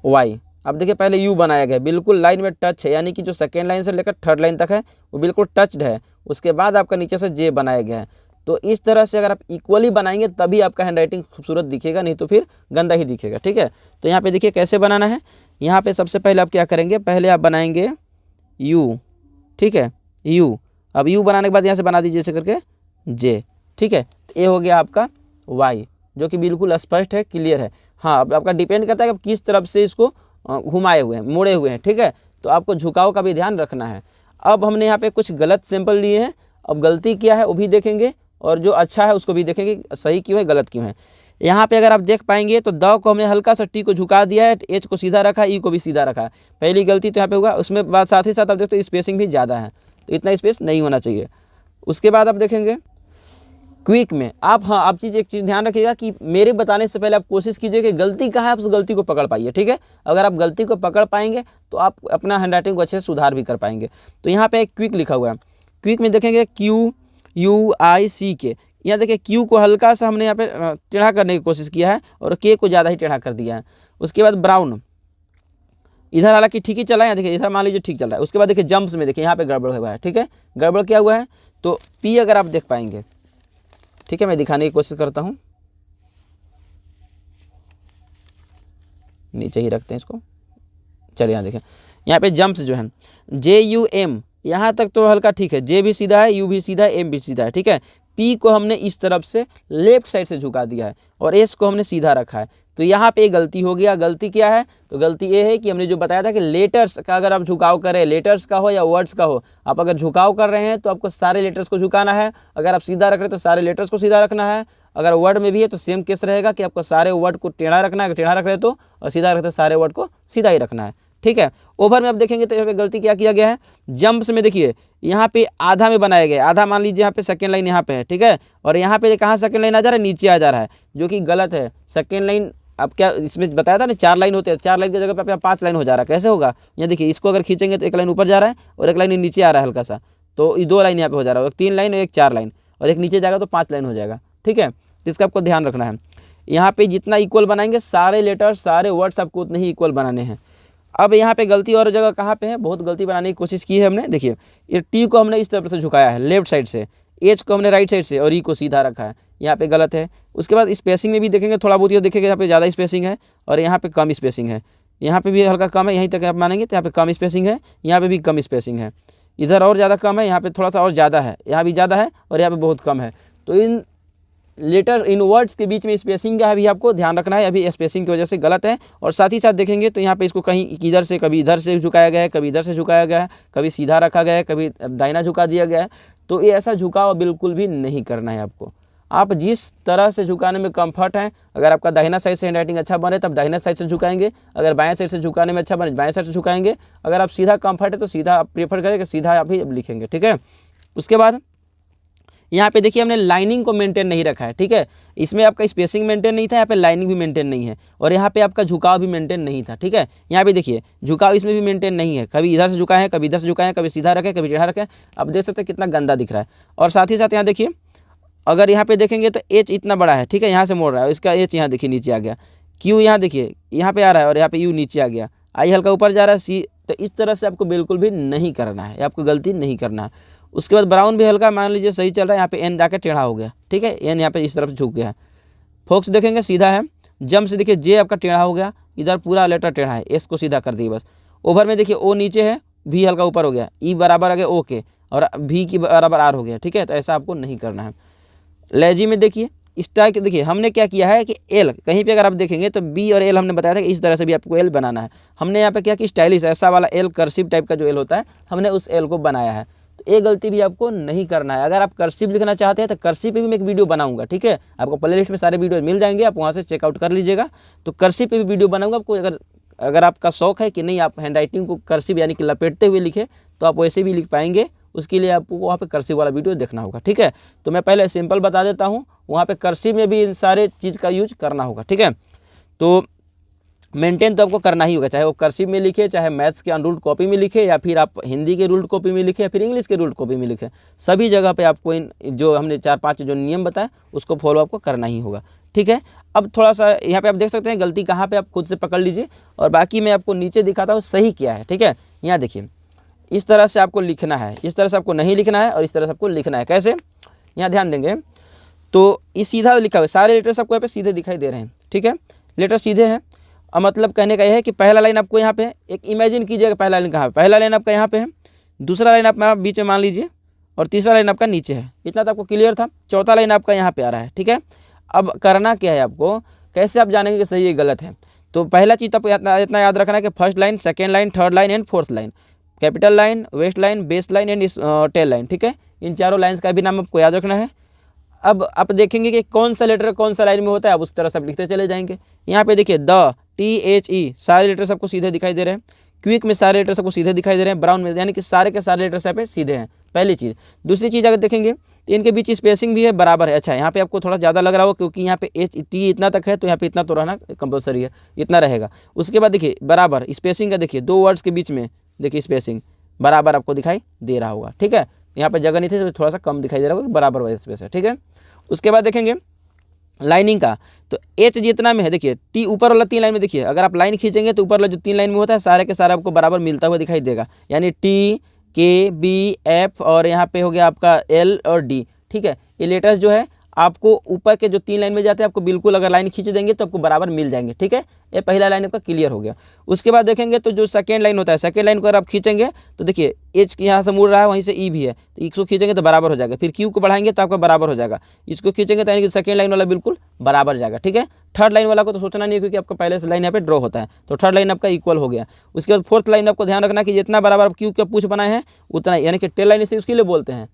वाई, अब देखिए पहले यू बनाया गया, बिल्कुल लाइन में टच है, यानी कि जो सेकेंड लाइन से लेकर थर्ड लाइन तक है वो बिल्कुल टच्ड है। उसके बाद आपका नीचे से जे बनाया गया है। तो इस तरह से अगर आप इक्वली बनाएंगे तभी आपका हैंडराइटिंग खूबसूरत दिखेगा, नहीं तो फिर गंदा ही दिखेगा, ठीक है। तो यहाँ पे देखिए कैसे बनाना है। यहाँ पे सबसे पहले आप क्या करेंगे, पहले आप बनाएंगे यू, ठीक है, यू। अब यू बनाने के बाद यहाँ से बना दीजिए जैसे करके जे, ठीक है। ये हो गया आपका वाई, जो कि बिल्कुल स्पष्ट है, क्लियर है। हाँ, अब आपका डिपेंड करता है कि आप किस तरफ से इसको घुमाए हुए हैं, मोड़े हुए हैं, ठीक है। तो आपको झुकाव का भी ध्यान रखना है। अब हमने यहाँ पे कुछ गलत सैंपल लिए हैं, अब गलती क्या है वो भी देखेंगे और जो अच्छा है उसको भी देखेंगे, सही क्यों है गलत क्यों है। यहाँ पे अगर आप देख पाएंगे तो द को हमने हल्का सा टी को झुका दिया है, एच को सीधा रखा है, ई को भी सीधा रखा है। पहली गलती तो यहाँ पे होगा, उसमें बात साथ ही साथ आप देखते हो स्पेसिंग भी ज़्यादा है, तो इतना स्पेस नहीं होना चाहिए। उसके बाद आप देखेंगे क्विक में आप, हाँ आप एक चीज़ ध्यान रखिएगा कि मेरे बताने से पहले आप कोशिश कीजिए कि गलती कहाँ है, आप उस गलती को पकड़ पाइए, ठीक है। अगर आप गलती को पकड़ पाएंगे तो आप अपना हैंडराइटिंग को अच्छे से सुधार भी कर पाएंगे। तो यहाँ पे एक क्विक लिखा हुआ है, क्विक में देखेंगे क्यू यू आई सी के, यहाँ देखिए क्यू को हल्का सा हमने यहाँ पे टेढ़ा करने की कोशिश किया है और के को ज़्यादा ही टेढ़ा कर दिया है। उसके बाद ब्राउन, इधर हालांकि ठीक ही चला है, देखिए इधर मान लीजिए ठीक चल रहा है। उसके बाद देखिए जंप्स में देखिए यहाँ पे गड़बड़ हुआ है, ठीक है, गड़बड़ क्या हुआ है। तो पी अगर आप देख पाएंगे, ठीक है, मैं दिखाने की कोशिश करता हूँ, नीचे ही रखते हैं इसको, चलिए यहाँ देखें, यहाँ पे जंप्स जो है जे यू एम, यहाँ तक तो हल्का ठीक है, जे भी सीधा है, यू भी सीधा है, एम भी सीधा है, ठीक है। पी को हमने इस तरफ से लेफ्ट साइड से झुका दिया है और एस को हमने सीधा रखा है। तो यहाँ पे गलती हो गया। गलती क्या है, तो गलती ये है कि हमने जो बताया था कि लेटर्स का अगर आप झुकाव करें, लेटर्स का हो या वर्ड्स का हो, आप अगर झुकाव कर रहे हैं तो आपको सारे लेटर्स को झुकाना है। अगर आप सीधा रख रहे हैं तो सारे लेटर्स को सीधा रखना है। अगर वर्ड में भी है तो सेम केस रहेगा कि आपको सारे वर्ड को टेढ़ा रखना है, टेढ़ा रख रहे तो, और सीधा रखते सारे वर्ड को सीधा ही रखना है, ठीक है। ओवर में आप देखेंगे तो यहाँ पे गलती क्या किया गया है, जंप्स में देखिए यहाँ पे आधा में बनाया गया, आधा मान लीजिए यहाँ पे सेकेंड लाइन यहाँ पे है, ठीक है, और यहाँ पे कहाँ सेकेंड लाइन आ जा रहा है, नीचे आ जा रहा है, जो कि गलत है। सेकेंड लाइन अब क्या इसमें बताया था ना 4 लाइन होते हैं, 4 लाइन की जगह पे आप 5 लाइन हो जा रहा है। कैसे होगा, यहाँ देखिए इसको अगर खींचेंगे तो एक लाइन ऊपर जा रहा है और एक लाइन नीचे आ रहा है हल्का सा, तो ये 2 लाइन यहाँ पे हो जा रहा है, एक 3 लाइन और एक 4 लाइन, और एक नीचे जाएगा तो 5 लाइन हो जाएगा, ठीक है। तो इसका आपको ध्यान रखना है। यहाँ पे जितना इक्वल बनाएंगे सारे लेटर सारे वर्ड्स आपको उतने ही इक्वल बनाने हैं। अब यहाँ पे गलती और जगह कहाँ पे है, बहुत गलती बनाने की कोशिश की है हमने। देखिए ये टी को हमने इस तरफ से झुकाया है लेफ्ट साइड से, एच को हमने राइट साइड से, और ई को सीधा रखा है, यहाँ पे गलत है। उसके बाद स्पेसिंग में भी देखेंगे थोड़ा बहुत ये देखेंगे यहाँ पे ज़्यादा स्पेसिंग है और यहाँ पे कम स्पेसिंग है, यहाँ पे भी हल्का कम है, यहीं तक आप मानेंगे तो यहाँ पे कम स्पेसिंग है, यहाँ पे भी कम स्पेसिंग है, इधर और ज़्यादा कम है, यहाँ पे थोड़ा सा और ज़्यादा है, यहाँ भी ज़्यादा है और यहाँ पे बहुत कम है। तो इन लेटर इन वर्ड्स के बीच में स्पेसिंग का भी आपको ध्यान रखना है, अभी स्पेसिंग की वजह से गलत है। और साथ ही साथ देखेंगे तो यहाँ पे इसको कहीं इधर से कभी इधर से झुकाया गया है, कभी इधर से झुकाया गया है, कभी सीधा रखा गया है, कभी दाहिना झुका दिया गया है। तो ये ऐसा झुकाव बिल्कुल भी नहीं करना है आपको। आप जिस तरह से झुकाने में कंफर्ट है, अगर आपका दाहिना साइड से हैंडराइटिंग अच्छा बने तब दाहिना साइड से झुकाएंगे, अगर बाएं साइड से झुकाने में अच्छा बने बाएं साइड से झुकाएंगे, अगर आप सीधा कंफर्ट है तो सीधा आप प्रेफर करें कि सीधा आप ही लिखेंगे, ठीक है। उसके बाद यहाँ पे देखिए हमने लाइनिंग को मेंटेन नहीं रखा है, ठीक है। इसमें आपका स्पेसिंग मेंटेन नहीं था, यहाँ पे लाइनिंग भी मेंटेन नहीं है, और यहाँ पे आपका झुकाव भी मेंटेन नहीं था, ठीक है। यहाँ पे देखिए झुकाव इसमें भी मेंटेन नहीं है, कभी इधर से झुकाए हैं, कभी इधर से झुकाए हैं, कभी सीधा रखें, कभी टेढ़ा रखें। आप देख सकते हैं कितना गंदा दिख रहा है। और साथ ही साथ यहाँ देखिए अगर यहाँ पे देखेंगे तो एच इतना बड़ा है, ठीक है, यहाँ से मोड़ रहा है, इसका एच यहाँ देखिए नीचे आ गया, क्यू यहाँ देखिए यहाँ पे आ रहा है और यहाँ पे यू नीचे आ गया, आई हल्का ऊपर जा रहा है, सी। तो इस तरह से आपको बिल्कुल भी नहीं करना है, आपको गलती नहीं करना है। उसके बाद ब्राउन भी हल्का मान लीजिए सही चल रहा है, यहाँ पे एन जाके टेढ़ा हो गया, ठीक है, एन यहाँ पे इस तरफ झुक गया है। फोक्स देखेंगे सीधा है, जम से देखिए जे आपका टेढ़ा हो गया, इधर पूरा लेटर टेढ़ा है, एस को सीधा कर दिए बस। ओवर में देखिए ओ नीचे है, भी हल्का ऊपर हो गया, ई बराबर आ गया ओ के, और भी की बराबर आर हो गया, ठीक है। तो ऐसा आपको नहीं करना है। लेजी में देखिए स्टाइल देखिए हमने क्या किया है कि एल कहीं पे अगर आप देखेंगे तो बी और एल हमने बताया था कि इस तरह से भी आपको एल बनाना है। हमने यहाँ पे क्या कि स्टाइलिश ऐसा वाला एल कर्सिव टाइप का जो एल होता है हमने उस एल को बनाया है। तो ये गलती भी आपको नहीं करना है। अगर आप कर्सिव लिखना चाहते हैं तो कर्सिव पे भी मैं एक वीडियो बनाऊंगा, ठीक है। आपको प्ले लिस्ट में सारे वीडियो मिल जाएंगे, आप वहाँ से चेकआउट कर लीजिएगा। तो कर्सिव पे भी वीडियो बनाऊंगा। आपको अगर आपका शौक है कि नहीं आप हैंडराइटिंग को कर्सिव यानी कि लपेटते हुए लिखें तो आप वैसे भी लिख पाएंगे, उसके लिए आपको वहाँ पे कर्सिव वाला वीडियो देखना होगा, ठीक है। तो मैं पहले सिंपल बता देता हूँ, वहाँ पे कर्सिव में भी इन सारे चीज़ का यूज करना होगा, ठीक है। तो मेंटेन तो आपको करना ही होगा, चाहे वो कर्सिव में लिखे, चाहे मैथ्स के अनरूल्ड कॉपी में लिखे, या फिर आप हिंदी के रूल्ड कॉपी में लिखे, या फिर इंग्लिश के रूल्ड कॉपी में लिखे। सभी जगह पे आपको इन जो हमने 4-5 जो नियम बताए उसको फॉलो आपको करना ही होगा, ठीक है। अब थोड़ा सा यहाँ पे आप देख सकते हैं गलती कहाँ पे, आप खुद से पकड़ लीजिए और बाकी मैं आपको नीचे दिखाता हूँ सही क्या है, ठीक है। यहाँ देखिए इस तरह से आपको लिखना है, इस तरह से आपको नहीं लिखना है और इस तरह से आपको लिखना है। कैसे, यहाँ ध्यान देंगे तो इस सीधा लिखा हुआ है, सारे लेटर्स आपको यहाँ पे सीधे दिखाई दे रहे हैं, ठीक है। लेटर सीधे हैं। अब मतलब कहने का यह है कि पहला लाइन आपको यहाँ पे एक इमेजिन कीजिएगा, पहला लाइन कहाँ है, पहला लाइन आपका यहाँ पे है, दूसरा लाइन आप बीच में मान लीजिए और तीसरा लाइन आपका नीचे है। इतना तो आपको क्लियर था। चौथा लाइन आपका यहाँ पे आ रहा है, ठीक है। अब करना क्या है आपको, कैसे आप जानेंगे कि सही है गलत है। तो पहला चीज़ आपको इतना याद रखना है कि first line, second line, third line and fourth line, capital line, waist line, base line and tail line, ठीक है। इन चारों लाइन्स का भी नाम आपको याद रखना है। अब आप देखेंगे कि कौन सा लेटर कौन सा लाइन में होता है, आप उस तरह से आप लिखते चले जाएंगे। यहाँ पे देखिए द, टी, एच, ई सारे लेटर्स आपको सीधे दिखाई दे रहे हैं। क्विक में सारे लेटर्स आपको सीधे दिखाई दे रहे हैं। ब्राउन में यानी कि सारे के सारे लेटर्स यहाँ पे सीधे हैं, पहली चीज़। दूसरी चीज़ अगर देखेंगे तो इनके बीच स्पेसिंग भी है, बराबर है। अच्छा यहाँ पे आपको थोड़ा ज़्यादा लग रहा हो क्योंकि यहाँ पे एच टी इतना तक है, तो यहाँ पे इतना तो रहना कंपलसरी है, इतना रहेगा। उसके बाद देखिए बराबर स्पेसिंग का, देखिए 2 वर्ड्स के बीच में देखिए स्पेसिंग बराबर आपको दिखाई दे रहा होगा, ठीक है। यहाँ पे जगह नहीं थी तो थोड़ा सा कम दिखाई दे रहा होगा, बराबर वाइज स्पेस है, ठीक है। उसके बाद देखेंगे लाइनिंग का, तो एच जितना में है देखिए टी ऊपर वाला 3 लाइन में देखिए, अगर आप लाइन खींचेंगे तो ऊपर वाला जो 3 लाइन में होता है सारे के सारे आपको बराबर मिलता हुआ दिखाई देगा। यानी टी, के, बी, एफ और यहाँ पे हो गया आपका एल और डी, ठीक है। ये लेटर्स जो है आपको ऊपर के जो 3 लाइन में जाते हैं आपको बिल्कुल अगर लाइन खींच देंगे तो आपको बराबर मिल जाएंगे, ठीक है। ये पहला लाइन आपका क्लियर हो गया। उसके बाद देखेंगे तो जो सेकेंड लाइन होता है, सेकेंड लाइन को अगर आप खींचेंगे तो देखिए एच यहाँ से मुड़ रहा है, वहीं से ई भी है, तो इसको खींचेंगे तो बराबर हो जाएगा। फिर क्यू को बढ़ाएंगे तो आपका बराबर हो जाएगा, इसको खींचेंगे तो यानी कि सेकेंड लाइन वाला बिल्कुल बराबर जाएगा, ठीक है। थर्ड लाइन वाला को तो सोचना नहीं है क्योंकि आपका पहले से लाइन यहाँ पे ड्रॉ होता है, तो थर्ड लाइन आपका इक्वल हो गया। उसके बाद फोर्थ लाइन आपको ध्यान रखना कि जितना बराबर आप क्यू का पूछ बनाए हैं उतना, यानी कि टेल लाइन इसे उसके लिए बोलते हैं,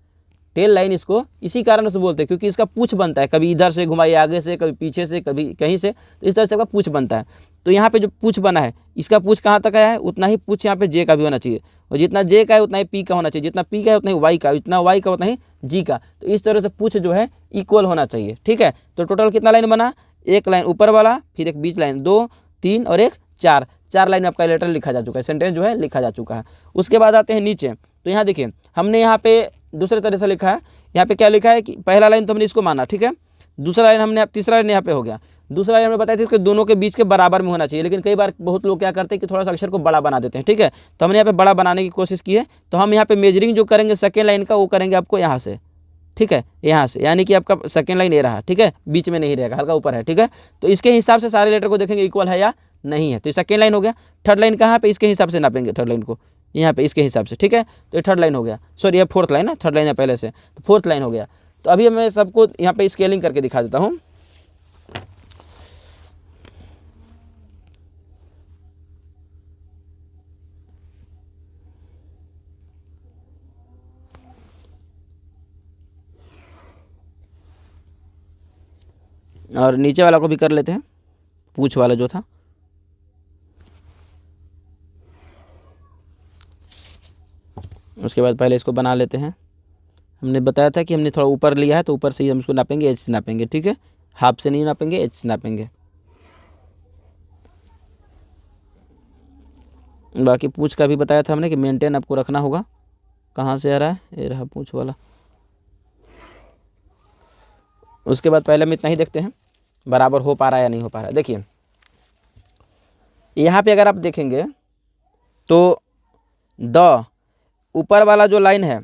टेल लाइन इसको इसी कारण से बोलते हैं क्योंकि इसका पूछ बनता है, कभी इधर से घुमाइए आगे से, कभी पीछे से, कभी कहीं से, तो इस तरह से आपका पूछ बनता है। तो यहाँ पे जो पूछ बना है इसका पूछ कहाँ तक आया है उतना ही पूछ यहाँ पे जे का भी होना चाहिए, और जितना जे का है उतना ही पी का होना चाहिए, जितना पी का है उतना ही वाई का, जितना वाई का उतना ही जी का। तो इस तरह से पूछ जो है इक्वल होना चाहिए, ठीक है। तो टोटल कितना लाइन बना, एक लाइन ऊपर वाला, फिर एक बीच लाइन, 2, 3 और एक 4 लाइन में आपका लेटर लिखा जा चुका है, सेंटेंस जो है लिखा जा चुका है। उसके बाद आते हैं नीचे, तो यहाँ देखिए हमने यहाँ पे दूसरे तरह से लिखा है। यहाँ पे क्या लिखा है कि पहला लाइन तो हमने इसको माना, ठीक है। दूसरा लाइन हमने, तीसरा लाइन यहाँ पे हो गया। दूसरा लाइन हमने बताया था कि दोनों के बीच के बराबर में होना चाहिए, लेकिन कई बार बहुत लोग क्या करते हैं कि थोड़ा सा अक्षर को बड़ा बना देते हैं, ठीक है। तो हमने यहाँ पे बड़ा बनाने की कोशिश की है। तो हम यहाँ पे मेजरिंग जो करेंगे सेकेंड लाइन का वो करेंगे आपको यहाँ से, ठीक है, यहाँ से, यानी कि आपका सेकेंड लाइन ये रहा, ठीक है, बीच में नहीं रहेगा, हल्का ऊपर है, ठीक है। तो इसके हिसाब से सारे लेटर को देखेंगे इक्वल है या नहीं है, तो सेकेंड लाइन हो गया। थर्ड लाइन कहाँ पे, इसके हिसाब से नापेंगे थर्ड लाइन को, यहाँ पे इसके हिसाब से, ठीक है। तो ये थर्ड लाइन हो गया, सॉरी ये फोर्थ लाइन है, थर्ड लाइन है पहले से, तो फोर्थ लाइन हो गया। तो अभी मैं सबको यहाँ पे स्केलिंग करके दिखा देता हूँ। और नीचे वाला को भी कर लेते हैं, पूछ वाला जो था। उसके बाद पहले इसको बना लेते हैं। हमने बताया था कि हमने थोड़ा ऊपर लिया है तो ऊपर से ही हम इसको नापेंगे, एच से नापेंगे, ठीक है। हाफ से नहीं नापेंगे, एच से नापेंगे। बाकी पूछ का भी बताया था हमने कि मेंटेन आपको रखना होगा। कहाँ से आ रहा है, ये रहा पूछ वाला। उसके बाद पहले हम इतना ही देखते हैं बराबर हो पा रहा है या नहीं हो पा रहा है। देखिए यहाँ पे अगर आप देखेंगे तो द ऊपर वाला जो लाइन है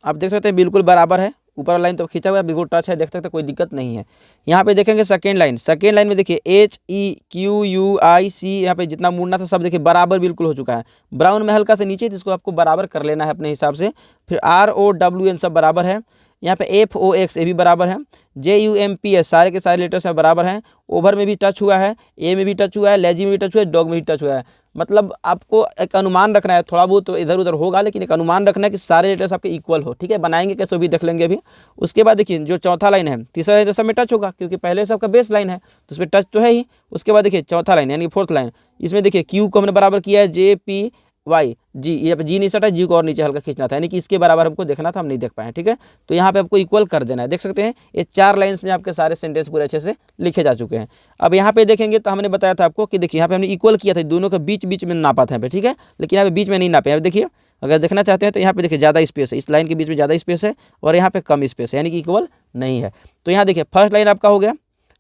आप देख सकते हैं बिल्कुल बराबर है, ऊपर वाला लाइन तो खींचा हुआ है, बिल्कुल टच है, देख सकते हैं, कोई दिक्कत नहीं है। यहाँ पे देखेंगे सेकेंड लाइन में देखिए H, E, Q, U, I, सी, यहाँ पे जितना मुड़ना था सब देखिए बराबर बिल्कुल हो चुका है। ब्राउन में हल्का से नीचे, जिसको आपको बराबर कर लेना है अपने हिसाब से। फिर आर, ओ, डब्ल्यू, एन सब बराबर है। यहाँ पे FOX ये भी बराबर है, JUMPS सारे के सारे लेटर्स हैं बराबर हैं, ओवर में भी टच हुआ है, ए में भी टच हुआ है, लेजी में भी टच हुआ है, डॉग में भी टच हुआ है। मतलब आपको एक अनुमान रखना है, थोड़ा बहुत तो इधर उधर होगा लेकिन एक अनुमान रखना है कि सारे लेटर्स आपके इक्वल हो। ठीक है, बनाएंगे कैसे भी देख लेंगे अभी। उसके बाद देखिए जो चौथा लाइन है, तीसरा लाइन तो सब में टच होगा क्योंकि पहले सबका बेस लाइन है तो उस पर टच तो है ही। उसके बाद देखिए चौथा लाइन यानी फोर्थ लाइन, इसमें देखिए क्यू को हमने बराबर किया है JPY जी, ये जी नहीं सटा, जी को और नीचे हल्का खींचना था यानी कि इसके बराबर हमको देखना था, हम नहीं देख पाए। ठीक है, तो यहाँ पे आपको इक्वल कर देना है। देख सकते हैं ये 4 लाइन्स में आपके सारे सेंटेंस पूरे अच्छे से लिखे जा चुके हैं। अब यहाँ पे देखेंगे तो हमने बताया था आपको कि देखिए यहाँ पे हमने इक्वल किया था, दोनों के बीच बीच में नापा था यहाँ पे। ठीक है, लेकिन यहाँ पे बीच में नहीं नापे। यहाँ पे देखिए अगर देखना चाहते हैं तो यहाँ पे देखिए ज़्यादा स्पेस है, इस लाइन के बीच में ज़्यादा स्पेस है और यहाँ पे कम स्पेस है यानी कि इक्वल नहीं है। तो यहाँ देखिए फर्स्ट लाइन आपका हो गया,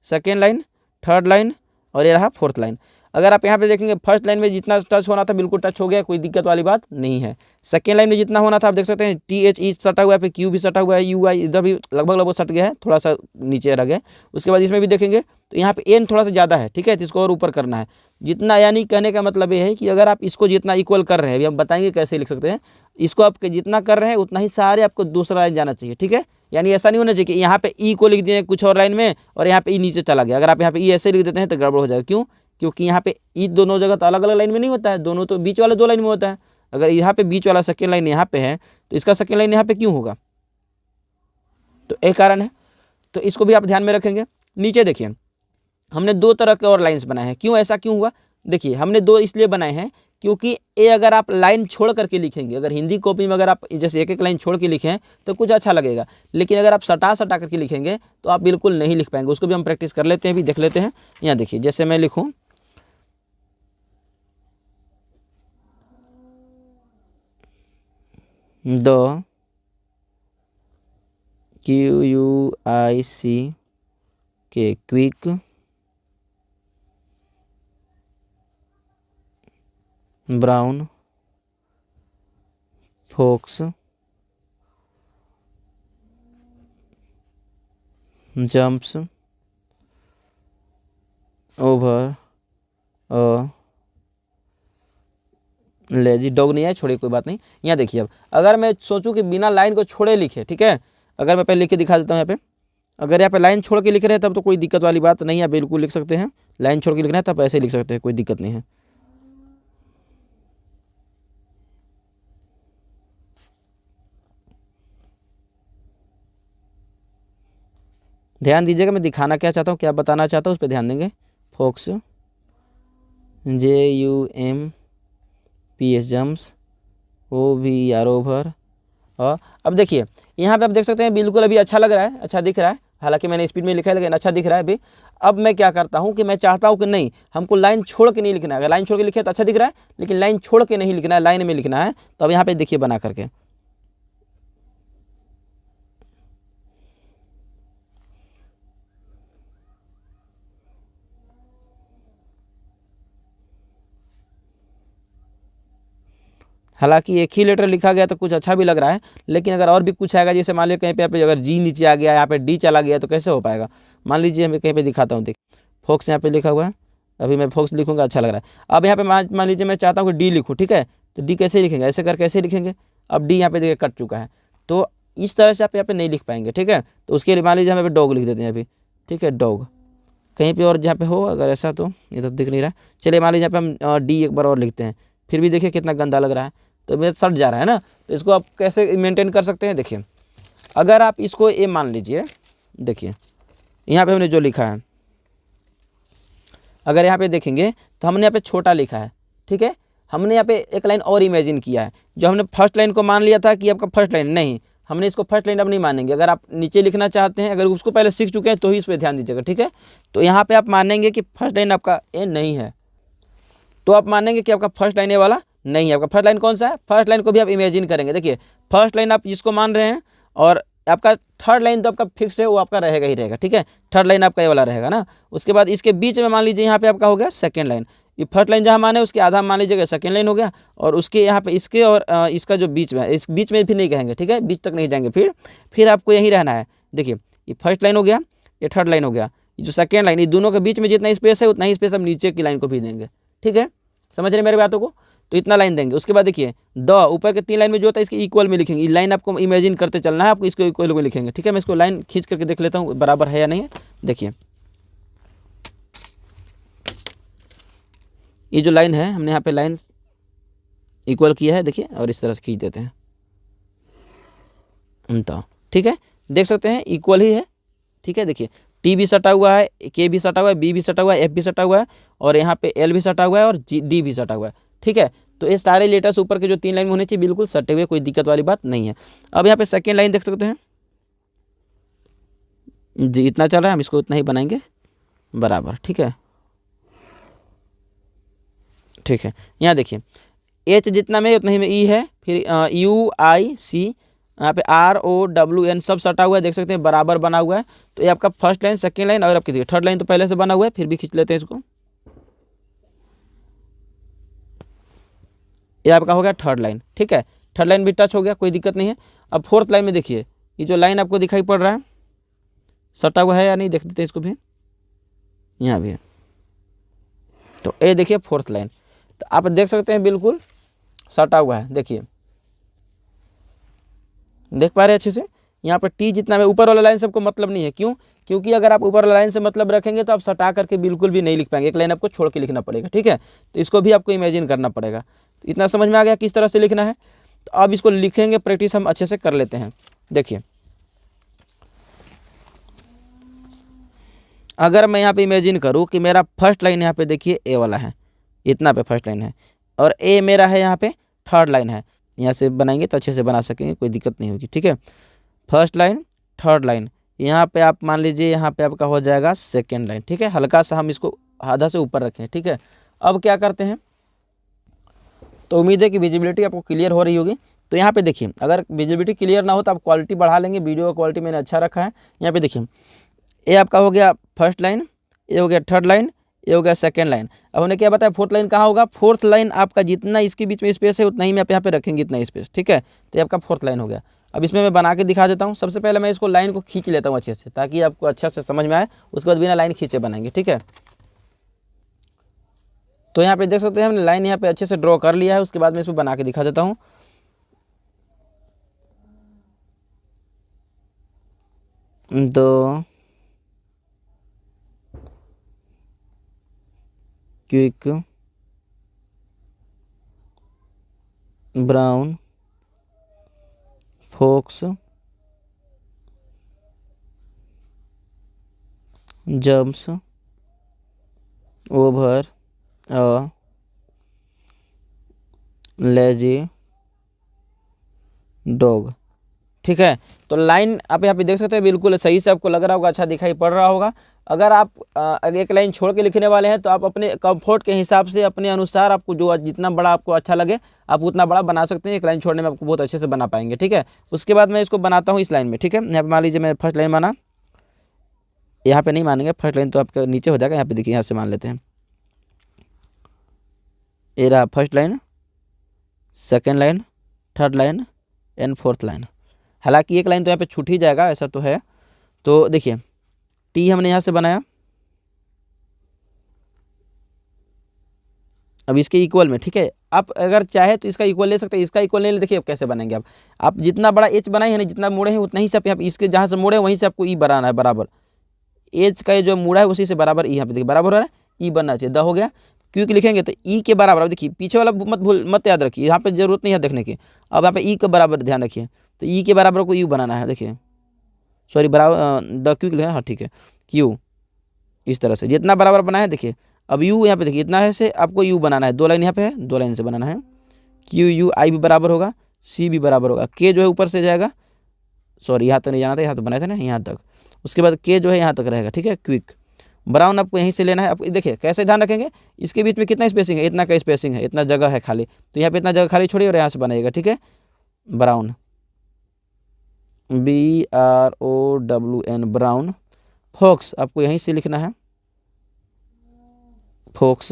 सेकेंड लाइन, थर्ड लाइन और ये रहा फोर्थ लाइन। अगर आप यहाँ पे देखेंगे फर्स्ट लाइन में जितना टच होना था बिल्कुल टच हो गया, कोई दिक्कत वाली बात नहीं है। सेकेंड लाइन में जितना होना था आप देख सकते हैं THE सटा हुआ है, क्यू भी सटा हुआ है, UI इधर भी लगभग सट गया है, थोड़ा सा नीचे रह गया। उसके बाद इसमें भी देखेंगे तो यहाँ पे एन थोड़ा सा ज़्यादा है। ठीक है, तो इसको और ऊपर करना है जितना, यानी कहने का मतलब ये है कि अगर आप इसको जितना इक्वल कर रहे हैं, अभी हम बताएंगे कैसे लिख सकते हैं, इसको आप जितना कर रहे हैं उतना ही सारे आपको दूसरा लाइन जाना चाहिए। ठीक है, यानी ऐसा नहीं होना चाहिए कि यहाँ पे ई को लिख दिए कुछ और लाइन में और यहाँ पे ई नीचे चला गया। अगर आप यहाँ पे ई ऐसे लिख देते हैं तो गड़बड़ हो जाएगा। क्यों? क्योंकि यहाँ पे ई दोनों जगह तो अलग अलग लाइन में नहीं होता है, दोनों तो बीच वाले 2 लाइन में होता है। अगर यहाँ पे बीच वाला सेकेंड लाइन यहाँ पे है तो इसका सेकेंड लाइन यहाँ पे क्यों होगा? तो एक कारण है, तो इसको भी आप ध्यान में रखेंगे। नीचे देखिए हमने 2 तरह के और लाइन्स बनाए हैं। क्यों ऐसा क्यों हुआ? देखिए हमने 2 इसलिए बनाए हैं क्योंकि ये अगर आप लाइन छोड़ करके लिखेंगे, अगर हिंदी कॉपी में अगर आप जैसे एक एक लाइन छोड़ के लिखें तो कुछ अच्छा लगेगा, लेकिन अगर आप सटा सटा करके लिखेंगे तो आप बिल्कुल नहीं लिख पाएंगे। उसको भी हम प्रैक्टिस कर लेते हैं, भी देख लेते हैं। यहाँ देखिए जैसे मैं लिखूँ the QUIC K quick brown fox jumps over a lazy dog नहीं है, छोड़िए कोई बात नहीं। यहाँ देखिए अब अगर मैं सोचूं कि बिना लाइन को छोड़े लिखे, ठीक है, अगर मैं पहले लिख के दिखा देता हूँ यहाँ पे, अगर यहाँ पे लाइन छोड़ के लिख रहे हैं तब तो कोई दिक्कत वाली बात नहीं है, बिल्कुल लिख सकते हैं। लाइन छोड़ के लिखना है तब ऐसे लिख सकते हैं, कोई दिक्कत नहीं है। ध्यान दीजिएगा मैं दिखाना क्या चाहता हूँ, क्या बताना चाहता हूँ, उस पर ध्यान देंगे। Fox JUMPS jumps OVR over. और अब देखिए यहाँ पे आप देख सकते हैं बिल्कुल अभी अच्छा लग रहा है, अच्छा दिख रहा है, हालांकि मैंने स्पीड में लिखा है लेकिन अच्छा दिख रहा है अभी। अब मैं क्या करता हूँ कि मैं चाहता हूँ कि नहीं, हमको लाइन छोड़ के नहीं लिखना है। अगर लाइन छोड़ के लिखे तो अच्छा दिख रहा है, लेकिन लाइन छोड़ के नहीं लिखना है, लाइन में लिखना है। तो अब यहाँ पे देखिए बना करके हालांकि एक ही लेटर लिखा गया तो कुछ अच्छा भी लग रहा है, लेकिन अगर और भी कुछ आएगा, जैसे मान लीजिए कहीं पे अगर जी नीचे आ गया, यहाँ पे डी चला गया तो कैसे हो पाएगा? मान लीजिए मैं कहीं पे दिखाता हूँ, देख फॉक्स यहाँ पे लिखा हुआ है, अभी मैं फॉक्स लिखूंगा अच्छा लग रहा है। अब यहाँ पे मान लीजिए मैं चाहता हूँ कि डी लिखूँ, ठीक है, तो डी कैसे लिखेंगे? ऐसे कर कैसे लिखेंगे? अब डी यहाँ पे देखिए कट चुका है, तो इस तरह से आप यहाँ पे नहीं लिख पाएंगे। ठीक है, तो उसके लिए मान लीजिए हम यहाँ पे डॉग लिख देते हैं अभी, ठीक है, डॉग कहीं पे और जहाँ पे हो, अगर ऐसा तो इधर दिख नहीं रहा। चलिए मान लीजिए यहाँ पे हम डी एक बार और लिखते हैं, फिर भी देखिए कितना गंदा लग रहा है, तो मेरा सट जा रहा है ना। तो इसको आप कैसे मेंटेन कर सकते हैं? देखिए अगर आप इसको ए मान लीजिए, देखिए यहाँ पे हमने जो लिखा है, अगर यहाँ पे देखेंगे तो हमने यहाँ पे छोटा लिखा है, ठीक है, हमने यहाँ पे एक लाइन और इमेजिन किया है। जो हमने फर्स्ट लाइन को मान लिया था कि आपका फर्स्ट लाइन, नहीं, हमने इसको फर्स्ट लाइन अब नहीं मानेंगे। अगर आप नीचे लिखना चाहते हैं, अगर उसको पहले सीख चुके हैं तो ही इस पर ध्यान दीजिएगा, ठीक है। तो यहाँ पे आप मानेंगे कि फर्स्ट लाइन आपका ए नहीं है, तो आप मानेंगे कि आपका फर्स्ट लाइन ए वाला नहीं है। आपका फर्स्ट लाइन कौन सा है? फर्स्ट लाइन को भी आप इमेजिन करेंगे। देखिए फर्स्ट लाइन आप जिसको मान रहे हैं, और आपका थर्ड लाइन तो आपका फिक्स है, वो आपका रहेगा ही रहेगा, ठीक है, थर्ड लाइन आपका ये वाला रहेगा ना। उसके बाद इसके बीच में मान लीजिए यहाँ पे आपका हो गया सेकेंड लाइन। ये फर्स्ट लाइन जहाँ माने उसके आधा मान लीजिएगा सेकेंड लाइन हो गया, और उसके यहाँ पे इसके और इसका जो बीच में है, इस बीच में भी नहीं कहेंगे, ठीक है, बीच तक नहीं जाएंगे, फिर आपको यहीं रहना है। देखिए ये फर्स्ट लाइन हो गया, ये थर्ड लाइन हो गया, ये जो सेकेंड लाइन, ये दोनों के बीच में जितना स्पेस है उतना ही स्पेस हम नीचे की लाइन को भी देंगे, ठीक है, समझ रहे मेरे बातों को। तो इतना लाइन देंगे। उसके बाद देखिए द ऊपर के 3 लाइन में जो होता है इसके इक्वल में लिखेंगे। ये लाइन आपको इमेजिन करते चलना है, आपको इसको इक्वल में लिखेंगे, ठीक है। मैं इसको लाइन खींच करके देख लेता हूँ बराबर है या नहीं है। देखिए ये जो लाइन है हमने यहाँ पे लाइन इक्वल किया है, देखिए, और इस तरह से खींच देते हैं तो ठीक है, देख सकते हैं इक्वल ही है, ठीक है। देखिए टी भी सटा हुआ है, के भी सटा हुआ है, बी भी सटा हुआ है, एफ भी सटा हुआ है, और यहाँ पे एल भी सटा हुआ है, और डी भी सटा हुआ है, ठीक है। तो ये सारे लेटर्स ऊपर के जो 3 लाइन में होने चाहिए बिल्कुल सटे हुए, कोई दिक्कत वाली बात नहीं है। अब यहाँ पे सेकेंड लाइन देख सकते हैं जी, इतना चल रहा है, हम इसको उतना ही बनाएंगे बराबर, ठीक है, ठीक है। यहाँ देखिए एच जितना में उतना ही में ई है, फिर यू आई सी, यहाँ पे आर ओ डब्ल्यू एन सब सटा हुआ है, देख सकते हैं बराबर बना हुआ है। तो ये आपका फर्स्ट लाइन, सेकेंड लाइन, और आपकी देखिए थर्ड लाइन तो पहले से बना हुआ है, फिर भी खींच लेते हैं इसको। ये आपका हो गया थर्ड लाइन, ठीक है, थर्ड लाइन भी टच हो गया, कोई दिक्कत नहीं है। अब फोर्थ लाइन में देखिए ये जो लाइन आपको दिखाई पड़ रहा है सटा हुआ है या नहीं, देख देते हैं इसको भी, यहाँ भी है। तो ये देखिए फोर्थ लाइन, तो आप देख सकते हैं बिल्कुल सटा हुआ है, देखिए देख पा रहे हैं अच्छे से। यहाँ पर टी जितना में ऊपर वाला लाइन सबको मतलब नहीं है, क्यों? क्योंकि अगर आप ऊपर वाला लाइन से मतलब रखेंगे तो आप सटा करके बिल्कुल भी नहीं लिख पाएंगे, एक लाइन आपको छोड़ के लिखना पड़ेगा, ठीक है। तो इसको भी आपको इमेजिन करना पड़ेगा। तो इतना समझ में आ गया किस तरह से लिखना है। तो अब इसको लिखेंगे, प्रैक्टिस हम अच्छे से कर लेते हैं। देखिए अगर मैं यहाँ पे इमेजिन करूँ कि मेरा फर्स्ट लाइन यहाँ पे देखिए ए वाला है, इतना पे फर्स्ट लाइन है, और ए मेरा है यहाँ पे थर्ड लाइन है, यहाँ से बनाएंगे तो अच्छे से बना सकेंगे, कोई दिक्कत नहीं होगी, ठीक है। फर्स्ट लाइन थर्ड लाइन, यहाँ पे आप मान लीजिए यहाँ पे आपका हो जाएगा सेकेंड लाइन, ठीक है। हल्का सा हम इसको आधा से ऊपर रखें, ठीक है। अब क्या करते हैं, तो उम्मीद है कि विजिबिलिटी आपको क्लियर हो रही होगी। तो यहाँ पे देखिए अगर विजिबिलिटी क्लियर ना हो तो आप क्वालिटी बढ़ा लेंगे, वीडियो का क्वालिटी मैंने अच्छा रखा है। यहाँ पे देखिए ये आपका हो गया फर्स्ट लाइन, ये हो गया थर्ड लाइन, ये हो गया सेकेंड लाइन। अब हमने क्या बताया फोर्थ लाइन कहाँ होगा, फोर्थ लाइन आपका जितना इसके बीच में स्पेस है उतना ही में आप यहाँ पे रखेंगे, इतना स्पेस, ठीक है। तो ये आपका फोर्थ लाइन हो गया। अब इसमें मैं बना के दिखा देता हूँ। सबसे पहले मैं इसको लाइन को खींच लेता हूँ अच्छे से, ताकि आपको अच्छा से समझ में आए, उसके बाद बिना लाइन खींचे बनाएंगे, ठीक है। तो यहाँ पे देख सकते हैं हमने लाइन यहाँ पे अच्छे से ड्रॉ कर लिया है। उसके बाद मैं इसको बना के दिखा देता हूँ। दो quick brown fox jumps over a lazy dog, ठीक है। तो लाइन आप यहाँ पे देख सकते हैं बिल्कुल सही से आपको लग रहा होगा, अच्छा दिखाई पड़ रहा होगा। अगर आप एक लाइन छोड़ के लिखने वाले हैं तो आप अपने कंफर्ट के हिसाब से, अपने अनुसार, आपको जो जितना बड़ा आपको अच्छा लगे आप उतना बड़ा बना सकते हैं। एक लाइन छोड़ने में आपको बहुत अच्छे से बना पाएंगे, ठीक है। उसके बाद मैं इसको बनाता हूँ इस लाइन में, ठीक है। यहाँ पे मान लीजिए मैं फर्स्ट लाइन माना, यहाँ पे नहीं मानेंगे, फर्स्ट लाइन तो आपका नीचे हो जाएगा। यहाँ पे देखिए यहाँ से मान लेते हैं, ये रहा first line, second line, third line and fourth line. हालांकि एक लाइन तो यहाँ पे छूट ही जाएगा, ऐसा तो है। तो देखिए टी हमने यहाँ से बनाया, अब इसके इक्वल में, ठीक है। आप अगर चाहे तो इसका इक्वल ले सकते हैं, इसका इक्वल नहीं ले, देखिए अब कैसे बनाएंगे। आप जितना बड़ा एच बनाए हैं ना, जितना मोड़े हैं उतना ही से आप इसके जहाँ से मोड़े वहीं से आपको ई बनाना है बराबर। एच का जो मुड़ा है उसी से बराबर ई यहाँ पे देखिए बराबर हो रहा है, ई बनना चाहिए। द हो गया, क्योंकि लिखेंगे तो ई के बराबर। अब देखिए पीछे वाला मत याद रखिए, यहाँ पे जरूरत नहीं है देखने की। अब यहाँ पे ई के बराबर ध्यान रखिए, तो ई के बराबर को यू बनाना है, देखिए सॉरी बराबर द क्यू लिखा है, हाँ ठीक है, क्यू इस तरह से जितना बराबर बना है। देखिए अब यू यहाँ पे देखिए इतना है से आपको यू बनाना है, 2 लाइन यहाँ पे है, 2 लाइन से बनाना है। क्यू यू आई भी बराबर होगा, सी भी बराबर होगा, के जो है ऊपर से जाएगा, सॉरी यहाँ तक नहीं जाना था, यहाँ तो बनाए थे ना यहाँ तक। उसके बाद के जो है यहाँ तक रहेगा, ठीक है। क्विक ब्राउन आपको यहीं से लेना है। आप देखिए कैसे ध्यान रखेंगे, इसके बीच में कितना स्पेसिंग है, इतना का स्पेसिंग है, इतना जगह है खाली, तो यहाँ पे इतना जगह खाली छोड़िए और यहाँ से बनाइएगा, ठीक है। Brown BROWN brown. फोक्स आपको यहीं से लिखना है, फोक्स।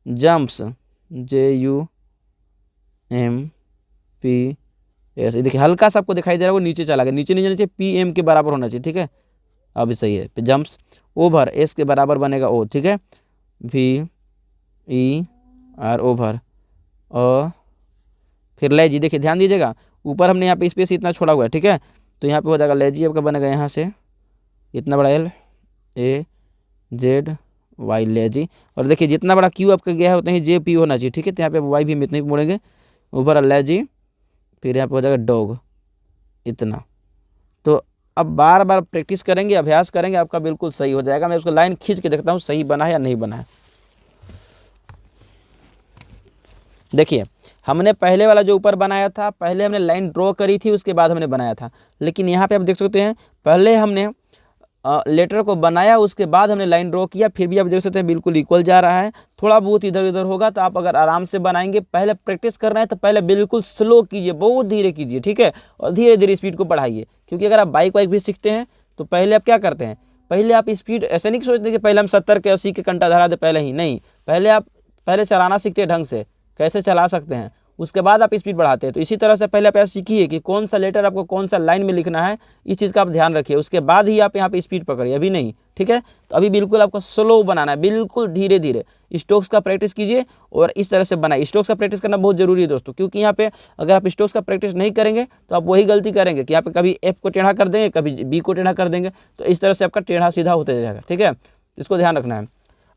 जम्प्स JUMPS, देखिए हल्का सा आपको दिखाई दे रहा है, वो नीचे चला गया, नीचे नहीं जाना चाहिए, PM के बराबर होना चाहिए, ठीक है। अब सही है। जम्प्स ओवर, S के बराबर बनेगा O, ठीक है। VER over. और फिर लेजी। देखिए ध्यान दीजिएगा, ऊपर हमने यहाँ पे स्पेस इतना छोड़ा हुआ है, ठीक है। तो यहाँ पे हो जाएगा लेजी आपका बनेगा यहाँ से इतना बड़ा LAZY लेजी। और देखिए जितना बड़ा क्यू आपका गया है उतना ही JP होना चाहिए, ठीक है। तो यहाँ पे वाई भी हम इतने ही मोड़ेंगे, ऊपर लेजी, फिर यहाँ पे हो जाएगा डॉग इतना। तो अब बार बार प्रैक्टिस करेंगे, अभ्यास करेंगे, आपका बिल्कुल सही हो जाएगा। मैं उसको लाइन खींच के देखता हूँ सही बना है या नहीं बना है। देखिए हमने पहले वाला जो ऊपर बनाया था, पहले हमने लाइन ड्रॉ करी थी, उसके बाद हमने बनाया था। लेकिन यहाँ पे आप देख सकते हैं पहले हमने लेटर को बनाया, उसके बाद हमने लाइन ड्रॉ किया, फिर भी आप देख सकते हैं बिल्कुल इक्वल जा रहा है। थोड़ा बहुत इधर उधर होगा तो आप अगर आराम से बनाएंगे, पहले प्रैक्टिस करना है तो पहले बिल्कुल स्लो कीजिए, बहुत धीरे कीजिए, ठीक है। और धीरे धीरे स्पीड को बढ़ाइए, क्योंकि अगर आप बाइक वाइक भी सीखते हैं तो पहले आप क्या करते हैं, पहले आप स्पीड ऐसे नहीं सोचते कि पहले हम 70 के 80 के घंटा धरा दे, पहले ही नहीं। पहले आप चलाना सीखते हैं ढंग से, कैसे चला सकते हैं, उसके बाद आप स्पीड बढ़ाते हैं। तो इसी तरह से पहले आप ऐसा सीखिए कि कौन सा लेटर आपको कौन सा लाइन में लिखना है, इस चीज़ का आप ध्यान रखिए, उसके बाद ही आप यहाँ पे स्पीड पकड़िए, अभी नहीं, ठीक है। तो अभी बिल्कुल आपको स्लो बनाना है, बिल्कुल धीरे धीरे। स्ट्रोक्स का प्रैक्टिस कीजिए और इस तरह से बनाइए। स्ट्रोक्स का प्रैक्टिस करना बहुत जरूरी है दोस्तों, क्योंकि यहाँ पे अगर आप स्ट्रोक्स का प्रैक्टिस नहीं करेंगे तो आप वही गलती करेंगे कि यहाँ पे कभी F को टेढ़ा कर देंगे, कभी B को टेढ़ा कर देंगे, तो इस तरह से आपका टेढ़ा सीधा होते जाएगा, ठीक है। इसको ध्यान रखना है।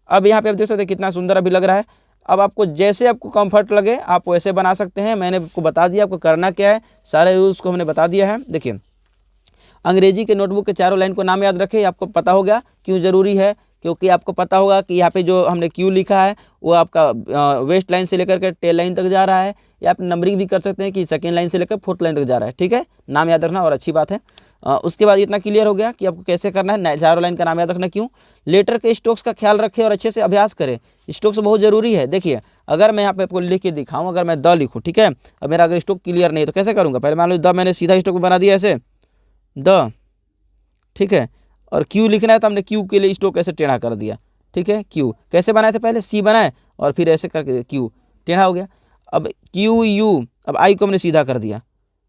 अब यहाँ पे आप देख सकते हैं कितना सुंदर अभी लग रहा है। अब आपको जैसे आपको कंफर्ट लगे आप वैसे बना सकते हैं। मैंने आपको बता दिया आपको करना क्या है, सारे रूल्स को हमने बता दिया है। देखिए अंग्रेजी के नोटबुक के चारों लाइन को नाम याद रखें, आपको पता होगा क्यों ज़रूरी है, क्योंकि आपको पता होगा कि यहाँ पे जो हमने क्यू लिखा है वो आपका वेस्ट लाइन से लेकर के टेल लाइन तक जा रहा है, या आप नंबरिंग भी कर सकते हैं कि सेकेंड लाइन से लेकर फोर्थ लाइन तक जा रहा है, ठीक है। नाम याद रखना और अच्छी बात है। उसके बाद इतना क्लियर हो गया कि आपको कैसे करना है, चारों लाइन का नाम याद रखना क्यों। लेटर के स्ट्रोक्स का ख्याल रखें और अच्छे से अभ्यास करें, स्ट्रोक्स बहुत ज़रूरी है। देखिए अगर मैं यहाँ पे आपको लिख के दिखाऊँ, अगर मैं द लिखूँ, ठीक है, अब मेरा अगर स्ट्रोक क्लियर नहीं है तो कैसे करूँगा, पहले मान लो द मैंने सीधा स्ट्रोक बना दिया ऐसे द, ठीक है। और क्यू लिखना है तो हमने क्यू के लिए स्ट्रोक ऐसे टेढ़ा कर दिया, ठीक है। क्यू कैसे बनाए थे, पहले सी बनाए और फिर ऐसे करके क्यू टेढ़ा हो गया। अब क्यू यू, अब आई को हमने सीधा कर दिया,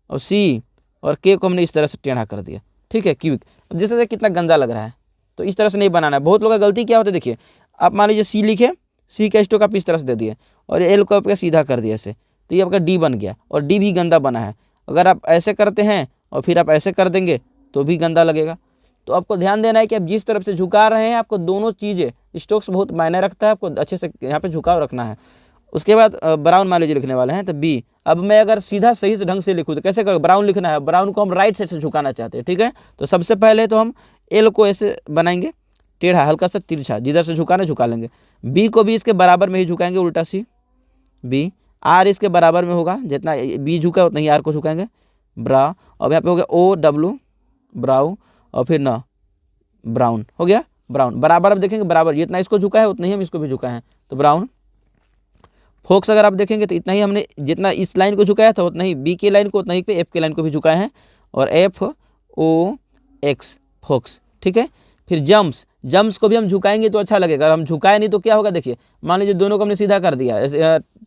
और सी और के को हमने इस तरह से टेढ़ा कर दिया, ठीक है, क्यू। अब जैसे कितना गंदा लग रहा है, तो इस तरह से नहीं बनाना है। बहुत लोगों का गलती क्या होता है, देखिए आप मान लीजिए सी लिखे, सी का स्ट्रोक आप इस तरह से दे दिए और एल को आपका सीधा कर दिया ऐसे, तो ये आपका डी बन गया और डी भी गंदा बना है। अगर आप ऐसे करते हैं और फिर आप ऐसे कर देंगे तो भी गंदा लगेगा। तो आपको ध्यान देना है कि आप जिस तरफ से झुका रहे हैं, आपको दोनों चीज़ें, स्ट्रोक्स बहुत मायने रखता है, आपको अच्छे से यहाँ पे झुकाव रखना है। उसके बाद ब्राउन मान लीजिए लिखने वाले हैं, तो बी। अब मैं अगर सीधा सही से ढंग से लिखूँ तो कैसे करूँ, ब्राउन लिखना है, ब्राउन को हम राइट साइड से झुकाना चाहते हैं, ठीक है। तो सबसे पहले तो हम एल को ऐसे बनाएंगे टेढ़ा, हल्का सा तिरछा, जिधर से झुकाना झुका लेंगे। बी को भी इसके बराबर में ही झुकाएंगे, उल्टा सी बी। आर इसके बराबर में होगा, जितना बी झुका उतना ही आर को झुकाएंगे, ब्रा। अब यहाँ पे हो गया ओ डब्लू ब्राउ, और फिर न ब्राउन हो गया, ब्राउन बराबर। अब देखेंगे बराबर, जितना इसको झुका है उतना ही हम इसको भी झुकाए हैं, तो ब्राउन। फोक्स अगर आप देखेंगे तो इतना ही हमने, जितना इस लाइन को झुकाया था उतना ही बी के लाइन को, उतना ही पे एफ के लाइन को भी झुकाए हैं, और एफ ओ एक्स फोक्स, ठीक है। फिर जम्प्स, जम्प्स को भी हम झुकाएंगे तो अच्छा लगेगा, अगर हम झुकाए नहीं तो क्या होगा, देखिए मान लीजिए दोनों को हमने सीधा कर दिया,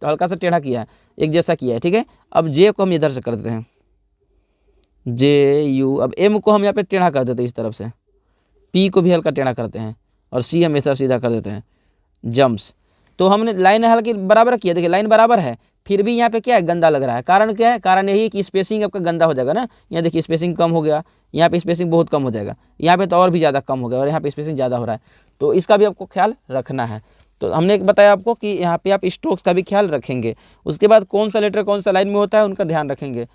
हल्का सा टेढ़ा किया है, एक जैसा किया है, ठीक है। अब जे को हम इधर से कर देते हैं, जे यू। अब एम को हम यहाँ पे टेढ़ा कर देते हैं इस तरफ से, पी को भी हल्का टेढ़ा करते हैं, और सी हम इस तरह सीधा कर देते हैं, जम्प्स। तो हमने लाइन हल्की बराबर किया, देखिए लाइन बराबर है, फिर भी यहाँ पे क्या है, गंदा लग रहा है। कारण क्या है, कारण यही कि स्पेसिंग आपका गंदा हो जाएगा ना। यहाँ देखिए स्पेसिंग कम हो गया, यहाँ पे स्पेसिंग बहुत कम हो जाएगा, यहाँ पे तो और भी ज़्यादा कम हो गया, और यहाँ पे स्पेसिंग ज़्यादा हो रहा है। तो इसका भी आपको ख्याल रखना है। तो हमने बताया आपको कि यहाँ पे आप स्ट्रोक्स का भी ख्याल रखेंगे। उसके बाद कौन सा लेटर कौन सा लाइन में होता है उनका ध्यान रखेंगे।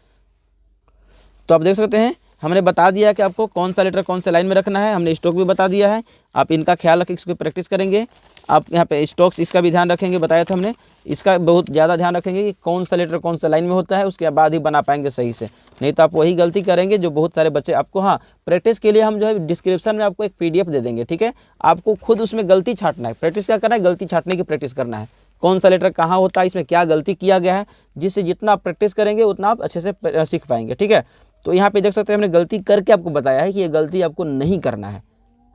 तो आप देख सकते हैं हमने बता दिया कि आपको कौन सा लेटर कौन सा लाइन में रखना है, हमने स्ट्रोक भी बता दिया है। आप इनका ख्याल रखें, इसको प्रैक्टिस करेंगे। आप यहाँ पे स्ट्रोक्स इसका भी ध्यान रखेंगे, बताया था हमने, इसका बहुत ज़्यादा ध्यान रखेंगे कि कौन सा लेटर कौन सा लाइन में होता है, उसके बाद ही बना पाएंगे सही से, नहीं तो आप वही गलती करेंगे जो बहुत सारे बच्चे आपको। हाँ, प्रैक्टिस के लिए हम जो है डिस्क्रिप्शन में आपको एक PDF दे देंगे, ठीक है। आपको खुद उसमें गलती छांटना है, प्रैक्टिस क्या करना है, गलती छांटने की प्रैक्टिस करना है, कौन सा लेटर कहाँ होता है, इसमें क्या गलती किया गया है, जिससे जितना आप प्रैक्टिस करेंगे उतना आप अच्छे से सीख पाएंगे, ठीक है। तो यहाँ पे देख सकते हैं हमने गलती करके आपको बताया है कि ये गलती आपको नहीं करना है,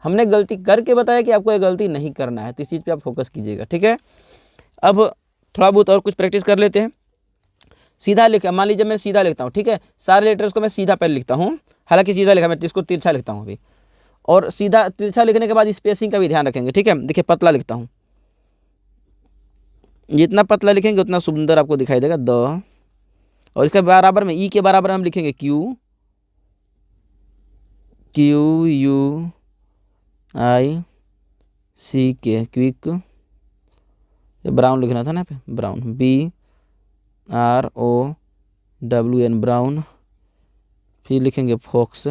हमने गलती करके बताया कि आपको ये गलती नहीं करना है, तो इस चीज़ पे आप फोकस कीजिएगा, ठीक है। अब थोड़ा बहुत और कुछ प्रैक्टिस कर लेते हैं। सीधा लिखा, मान लीजिए मैं सीधा लिखता हूँ, ठीक है, सारे लेटर्स को मैं सीधा पहले लिखता हूँ, हालांकि सीधा लिखा, मैं इसको तिरछा लिखता हूँ अभी, और सीधा तिरछा लिखने के बाद स्पेसिंग का भी ध्यान रखेंगे, ठीक है। देखिए पतला लिखता हूँ, जितना पतला लिखेंगे उतना सुंदर आपको दिखाई देगा द। और इसके बराबर में ई के बराबर हम लिखेंगे Q, Q U I C K, quick. Brown लिखना था ना पे, brown, B R O W N, brown. फिर लिखेंगे फॉक्स,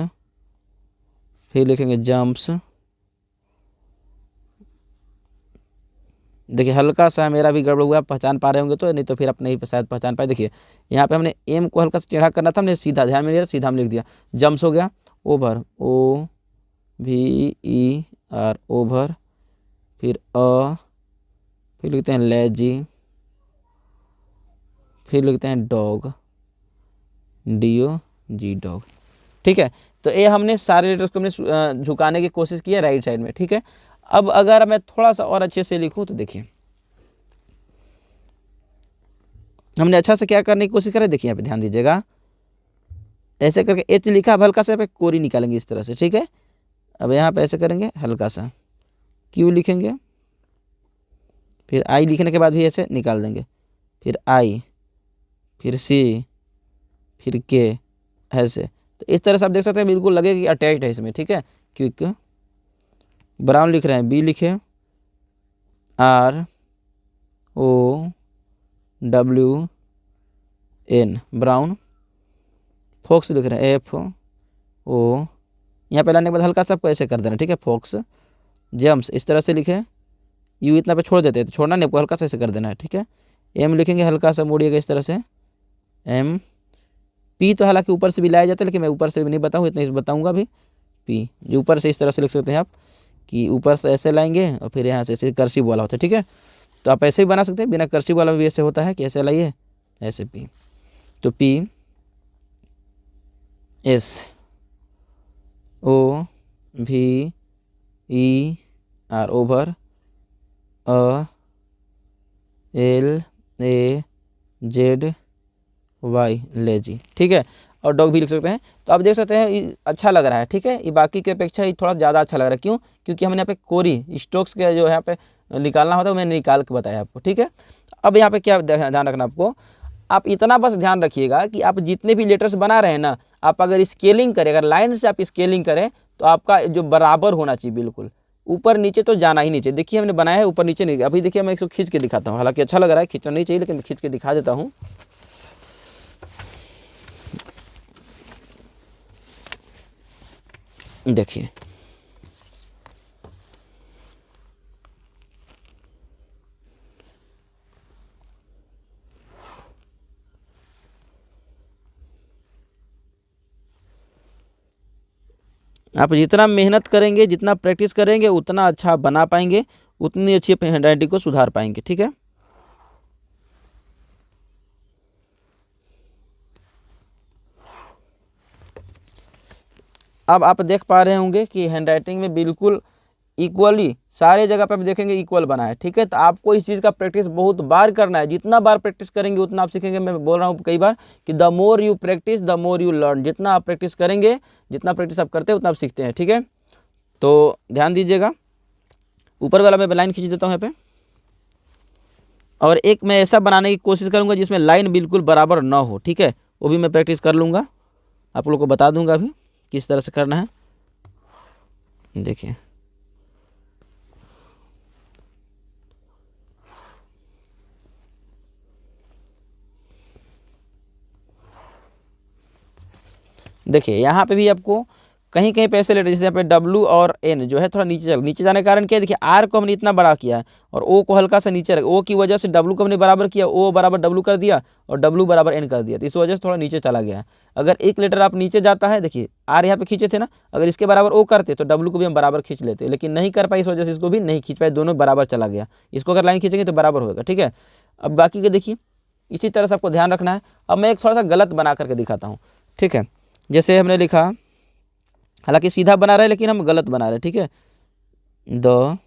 फिर लिखेंगे जंप्स। देखिए हल्का सा मेरा भी गड़बड़ हुआ, पहचान पा रहे होंगे तो, नहीं तो फिर आप नहीं शायद पहचान पाए। देखिए यहाँ पे हमने एम को हल्का सा टेढ़ा करना था, हमने सीधा, ध्यान में नहीं रहा, सीधा हम लिख दिया। जम्प्स हो गया, over, O V E R, over. फिर फिर लिखते हैं लेजी, फिर लिखते हैं dog, D O G, dog. ठीक है, तो ये हमने सारे लेटर्स को हमने झुकाने की कोशिश की है राइट साइड में। ठीक है, अब अगर मैं थोड़ा सा और अच्छे से लिखूं तो देखिए हमने अच्छा से क्या करने की कोशिश करें। देखिए यहाँ पे ध्यान दीजिएगा, ऐसे करके एच लिखा, अब हल्का सा पे कोरी निकालेंगे इस तरह से। ठीक है, अब यहाँ पे ऐसे करेंगे हल्का सा, क्यू लिखेंगे, फिर आई लिखने के बाद भी ऐसे निकाल देंगे, फिर आई, फिर सी, फिर के, ऐसे। तो इस तरह से आप देख सकते हैं बिल्कुल लगेगा कि अटैच्ड है इसमें। ठीक है, क्विक, ब्राउन लिख रहे हैं, बी लिखे, R O W N, brown. Fox लिख रहे हैं, एफ ओ, यहाँ पे लाने के बाद हल्का सा आपको ऐसे कर देना। ठीक है, फॉक्स। जम्प्स इस तरह से लिखे, यू इतना पे छोड़ देते हैं, तो छोड़ना नहीं, आपको हल्का सा ऐसे कर देना है। ठीक है, एम लिखेंगे, हल्का सा मोड़िएगा इस तरह से, एम। पी तो हालांकि ऊपर से भी लाया जाता है, लेकिन मैं ऊपर से भी नहीं बताऊँ, इतना बताऊँगा भी। पी जो ऊपर से इस तरह से लिख सकते हैं आप, कि ऊपर से ऐसे लाएंगे और फिर यहाँ से ऐसे कर्सिव वाला होता है। ठीक है, तो आप ऐसे ही बना सकते हैं, बिना कर्सिव वाला भी ऐसे होता है कि ऐसे लाइए, ऐसे पी। तो P S O V E R, over, uh L A Z Y, lazy. ठीक है, और डॉग भी लिख सकते हैं। तो आप देख सकते हैं ये अच्छा लग रहा है। ठीक है, ये बाकी की अपेक्षा ये थोड़ा ज़्यादा अच्छा लग रहा है। क्यों? क्योंकि हमने यहाँ पे कोरी स्ट्रोक्स के जो यहाँ पे निकालना होता है, मैंने निकाल के बताया आपको। ठीक है, अब यहाँ पे क्या ध्यान रखना आपको, आप इतना बस ध्यान रखिएगा कि आप जितने भी लेटर्स बना रहे हैं ना, आप अगर स्केलिंग करें, अगर लाइन से आप स्केलिंग करें तो आपका जो बराबर होना चाहिए, बिल्कुल ऊपर नीचे तो जाना ही नहीं चाहिए। देखिए हमने बनाया है, ऊपर नीचे नहीं। अभी देखिए मैं इसको खींच के दिखाता हूँ, हालांकि अच्छा लग रहा है, खींचना नहीं चाहिए, लेकिन खींच के दिखा देता हूँ। देखिए आप जितना मेहनत करेंगे, जितना प्रैक्टिस करेंगे, उतना अच्छा बना पाएंगे, उतनी अच्छी अपनी हैंडराइटिंग को सुधार पाएंगे। ठीक है, अब आप देख पा रहे होंगे कि हैंडराइटिंग में बिल्कुल इक्वली सारे जगह पे आप देखेंगे इक्वल बना है। ठीक है, तो आपको इस चीज़ का प्रैक्टिस बहुत बार करना है। जितना बार प्रैक्टिस करेंगे उतना आप सीखेंगे। मैं बोल रहा हूँ कई बार कि the more you practice the more you learn. जितना आप प्रैक्टिस करेंगे, जितना प्रैक्टिस आप करते हैं, उतना आप सीखते हैं। ठीक है, तो ध्यान दीजिएगा, ऊपर वाला मैं लाइन खींच देता हूँ यहाँ पे, और एक मैं ऐसा बनाने की कोशिश करूँगा जिसमें लाइन बिल्कुल बराबर ना हो। ठीक है, वो भी मैं प्रैक्टिस कर लूँगा, आप लोग को बता दूंगा अभी किस तरह से करना है। देखिए देखिए यहाँ पे भी आपको कहीं कहीं पे ऐसे लेटर, जैसे यहाँ पे डब्लू और एन जो है थोड़ा नीचे जाने के कारण क्या है, देखिए आर को हमने इतना बड़ा किया है और ओ को हल्का सा नीचे रखा। ओ की वजह से डब्लू को हमने बराबर किया, ओ बराबर डब्लू कर दिया और डब्लू बराबर एन कर दिया, तो इस वजह से थोड़ा नीचे चला गया है। अगर एक लेटर आप नीचे जाता है, देखिए आर यहाँ पे खींचे थे ना, अगर इसके बराबर ओ करते तो डब्लू को भी हम बराबर खींच लेते, लेकिन नहीं कर पाए, इस वजह से इसको भी नहीं खींच पाए, दोनों बराबर चला गया। इसको अगर लाइन खींचेंगे तो बराबर होगा। ठीक है, अब बाकी के देखिए इसी तरह से आपको ध्यान रखना है। अब मैं एक थोड़ा सा गलत बना करके दिखाता हूँ। ठीक है, जैसे हमने लिखा, हालांकि सीधा बना रहे हैं लेकिन हम गलत बना रहे हैं। ठीक है, the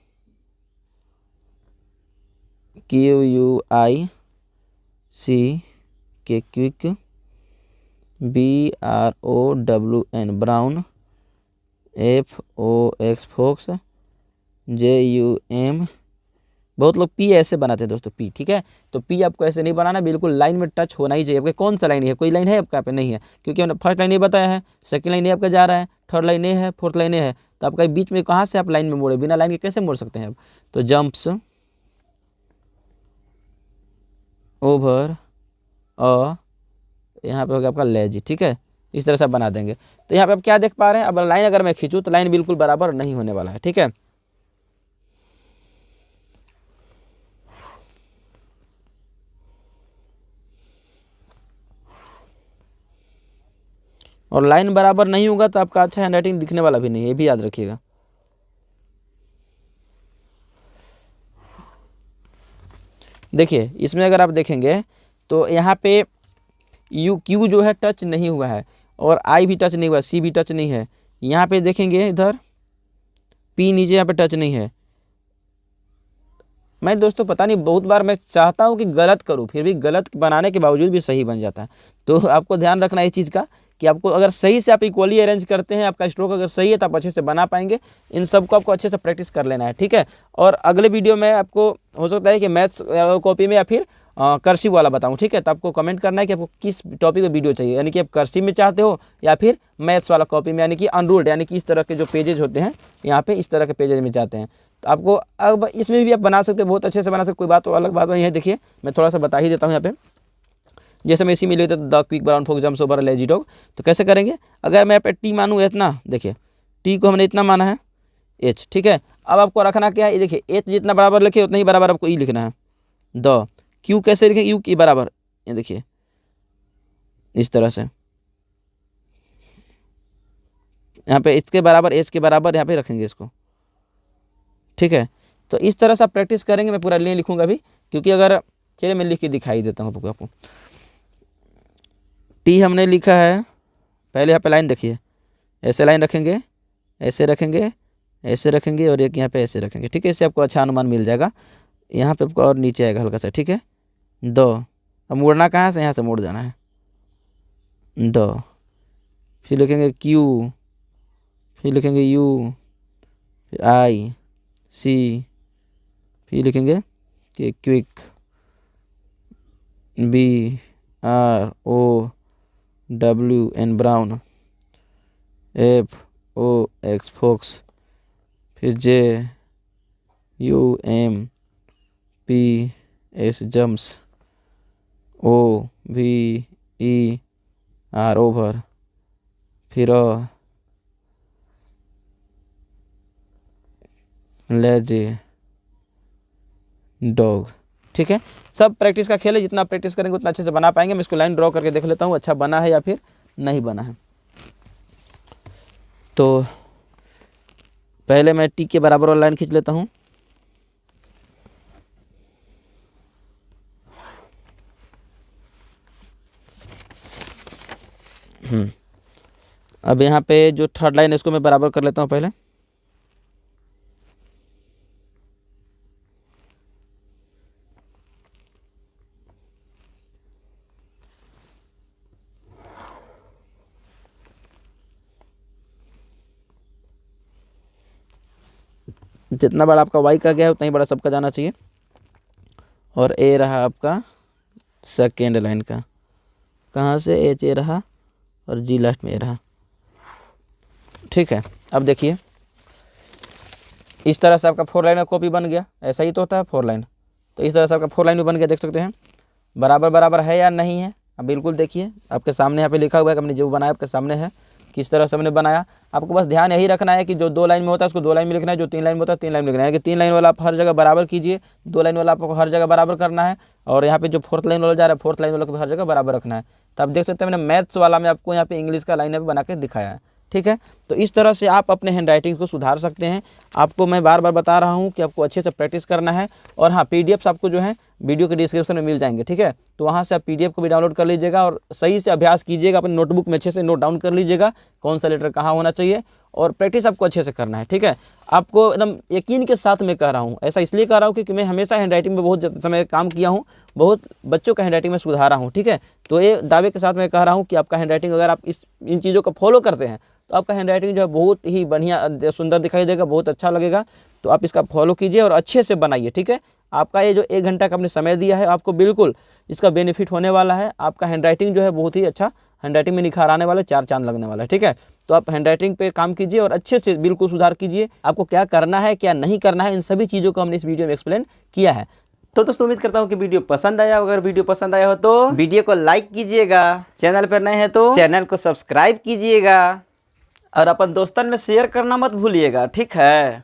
Q U I C K, quick, B R O W N, brown, F O X, fox, J U M बहुत लोग पी ऐसे बनाते हैं दोस्तों, पी, ठीक है। तो पी आपको ऐसे नहीं बनाना, बिल्कुल लाइन में टच होना ही चाहिए। आपके कौन सा लाइन है, कोई लाइन है आपका पे नहीं है, क्योंकि हमने फर्स्ट लाइन ये बताया है, सेकंड लाइन ये आपका जा रहा है, थर्ड लाइन ये है, फोर्थ लाइन ये है। तो आपका बीच में कहाँ से आप लाइन में मोड़े, बिना लाइन के कैसे मोड़ सकते हैं आप। तो जंप्स ओवर यहाँ पे होगा आपका लेजी, ठीक है। इस तरह से आप बना देंगे। तो यहाँ पे आप क्या देख पा रहे हैं, अब लाइन अगर मैं खींचूँ तो लाइन बिल्कुल बराबर नहीं होने वाला है, ठीक है। और लाइन बराबर नहीं होगा तो आपका अच्छा हैंडराइटिंग दिखने वाला भी नहीं है, ये भी याद रखिएगा। देखिए इसमें अगर आप देखेंगे तो यहाँ पे यू क्यू जो है टच नहीं हुआ है, और आई भी टच नहीं हुआ, सी भी टच नहीं है। यहाँ पे देखेंगे इधर पी नीचे यहाँ पे टच नहीं है। मैं दोस्तों पता नहीं, बहुत बार मैं चाहता हूँ कि गलत करूँ, फिर भी गलत बनाने के बावजूद भी सही बन जाता है। तो आपको ध्यान रखना इस चीज़ का कि आपको अगर सही से आप इक्वली अरेंज करते हैं, आपका स्ट्रोक अगर सही है तो आप अच्छे से बना पाएंगे। इन सब को आपको अच्छे से प्रैक्टिस कर लेना है, ठीक है। और अगले वीडियो में आपको हो सकता है कि मैथ्स कॉपी में या फिर कर्सिव वाला बताऊं, ठीक है। तो आपको कमेंट करना है कि आपको किस टॉपिक में वीडियो चाहिए, यानी कि आप कर्सिव में चाहते हो या फिर मैथ्स वाला कॉपी में, यानी कि अनरूल्ड, यानी कि इस तरह के जो पेजेज होते हैं यहाँ पे, इस तरह के पेजेज में चाहते हैं। तो आपको अब इसमें भी आप बना सकते हैं, बहुत अच्छे से बना सकते, कोई बात तो अलग बात नहीं है। देखिए मैं थोड़ा सा बता ही देता हूँ यहाँ पे। जैसे मैं इसी में लेते the quick brown fox jumps over lazy dog, तो कैसे करेंगे, अगर मैं यहाँ पे टी मानूँ इतना, देखिए टी को हमने इतना माना है एच, ठीक है। अब आपको रखना क्या है, देखिए एच जितना बराबर लिखे उतना ही बराबर आपको ई लिखना है। द क्यू कैसे लिखें, यू की बराबर, ये देखिए इस तरह से, यहाँ पे इसके बराबर एच के बराबर यहाँ पे रखेंगे इसको, ठीक है। तो इस तरह से आप प्रैक्टिस करेंगे। मैं पूरा नहीं लिखूंगा अभी, क्योंकि अगर, चलिए मैं लिख के दिखाई देता हूँ आपको। टी हमने लिखा है, पहले यहाँ पे लाइन देखिए, ऐसे लाइन रखेंगे, ऐसे रखेंगे, ऐसे रखेंगे, और एक यहाँ पे ऐसे रखेंगे, ठीक है। इससे आपको अच्छा अनुमान मिल जाएगा। यहाँ पे आपको और नीचे आएगा हल्का सा, ठीक है। दो, अब मोड़ना कहाँ से, यहाँ से मोड़ जाना है, दो, फिर लिखेंगे क्यू, फिर लिखेंगे यू, फिर आई सी, फिर लिखेंगे कि quick, B R O W N brown, F O X fox, फिर J U M P S jumps, O V E R over, फिर लेजी डॉग, ठीक है। सब प्रैक्टिस का खेल है, जितना प्रैक्टिस करेंगे उतना अच्छे से बना पाएंगे। मैं इसको लाइन ड्रॉ करके देख लेता हूँ, अच्छा बना है या फिर नहीं बना है। तो पहले मैं टी के बराबर वाला लाइन खींच लेता हूँ। अब यहाँ पे जो थर्ड लाइन है इसको मैं बराबर कर लेता हूँ पहले। जितना बड़ा आपका वाई का गया है उतना ही बड़ा सबका जाना चाहिए। और ए रहा आपका सेकेंड लाइन का, कहाँ से एच ए रहा और जी लास्ट में ए रहा, ठीक है। अब देखिए इस तरह से आपका फोर लाइन का कॉपी बन गया, ऐसा ही तो होता है फोर लाइन। तो इस तरह से आपका फोर लाइन भी बन गया, देख सकते हैं बराबर बराबर है या नहीं है। अब बिल्कुल देखिए आपके सामने यहाँ पे लिखा हुआ है कि हमने जो बनाया आपके सामने है, किस तरह से हमने बनाया। आपको बस ध्यान यही रखना है कि जो दो लाइन में होता है उसको दो लाइन में लिखना है, जो तीन लाइन में होता है तीन लाइन में लिखना है। कि तीन लाइन वाला आप हर जगह बराबर कीजिए, दो लाइन वाला आपको हर जगह बराबर करना है, और यहाँ पे जो फोर्थ लाइन वाला जा रहा है फोर्थ लाइन वाला को भी हर जगह बराबर रखना है। तो आप देख सकते हैं मैंने मैथ्स वाला में आपको यहाँ पे इंग्लिश का लाइन बना के दिखाया है, ठीक है। तो इस तरह से आप अपने हैंड राइटिंग को सुधार सकते हैं। आपको मैं बार बार बता रहा हूँ कि आपको अच्छे से प्रैक्टिस करना है। और हाँ, पीडीएफ्स आपको जो है वीडियो के डिस्क्रिप्शन में मिल जाएंगे, ठीक है। तो वहाँ से आप पीडीएफ को भी डाउनलोड कर लीजिएगा और सही से अभ्यास कीजिएगा, अपने नोटबुक में अच्छे से नोट डाउन कर लीजिएगा कौन सा लेटर कहाँ होना चाहिए, और प्रैक्टिस आपको अच्छे से करना है, ठीक है। आपको एकदम यकीन के साथ मैं कह रहा हूँ, ऐसा इसलिए कह रहा हूँ क्योंकि मैं हमेशा हैंड राइटिंग में बहुत समय काम किया हूँ, बहुत बच्चों का हैंड राइटिंग में सुधारा हूँ, ठीक है। तो ये दावे के साथ मैं कह रहा हूँ कि आपका हैंड राइटिंग अगर आप इन चीज़ों को फॉलो करते हैं तो आपका हैंड राइटिंग जो है बहुत ही बढ़िया सुंदर दिखाई देगा, बहुत अच्छा लगेगा। तो आप इसका फॉलो कीजिए और अच्छे से बनाइए, ठीक है। आपका ये जो 1 घंटा का आपने समय दिया है, आपको बिल्कुल इसका बेनिफिट होने वाला है। आपका हैंडराइटिंग जो है बहुत ही अच्छा, हैंडराइटिंग में निखार आने वाला है, 4 चांद लगने वाला है। ठीक है, तो आप हैंडराइटिंग पे काम कीजिए और अच्छे से बिल्कुल सुधार कीजिए। आपको क्या करना है क्या नहीं करना है, इन सभी चीज़ों को हमने इस वीडियो में एक्सप्लेन किया है। तो दोस्तों उम्मीद करता हूँ कि वीडियो पसंद आया। अगर वीडियो पसंद आया हो तो वीडियो को लाइक कीजिएगा, चैनल पर नए हैं तो चैनल को सब्सक्राइब कीजिएगा और अपन दोस्तन में शेयर करना मत भूलिएगा। ठीक है।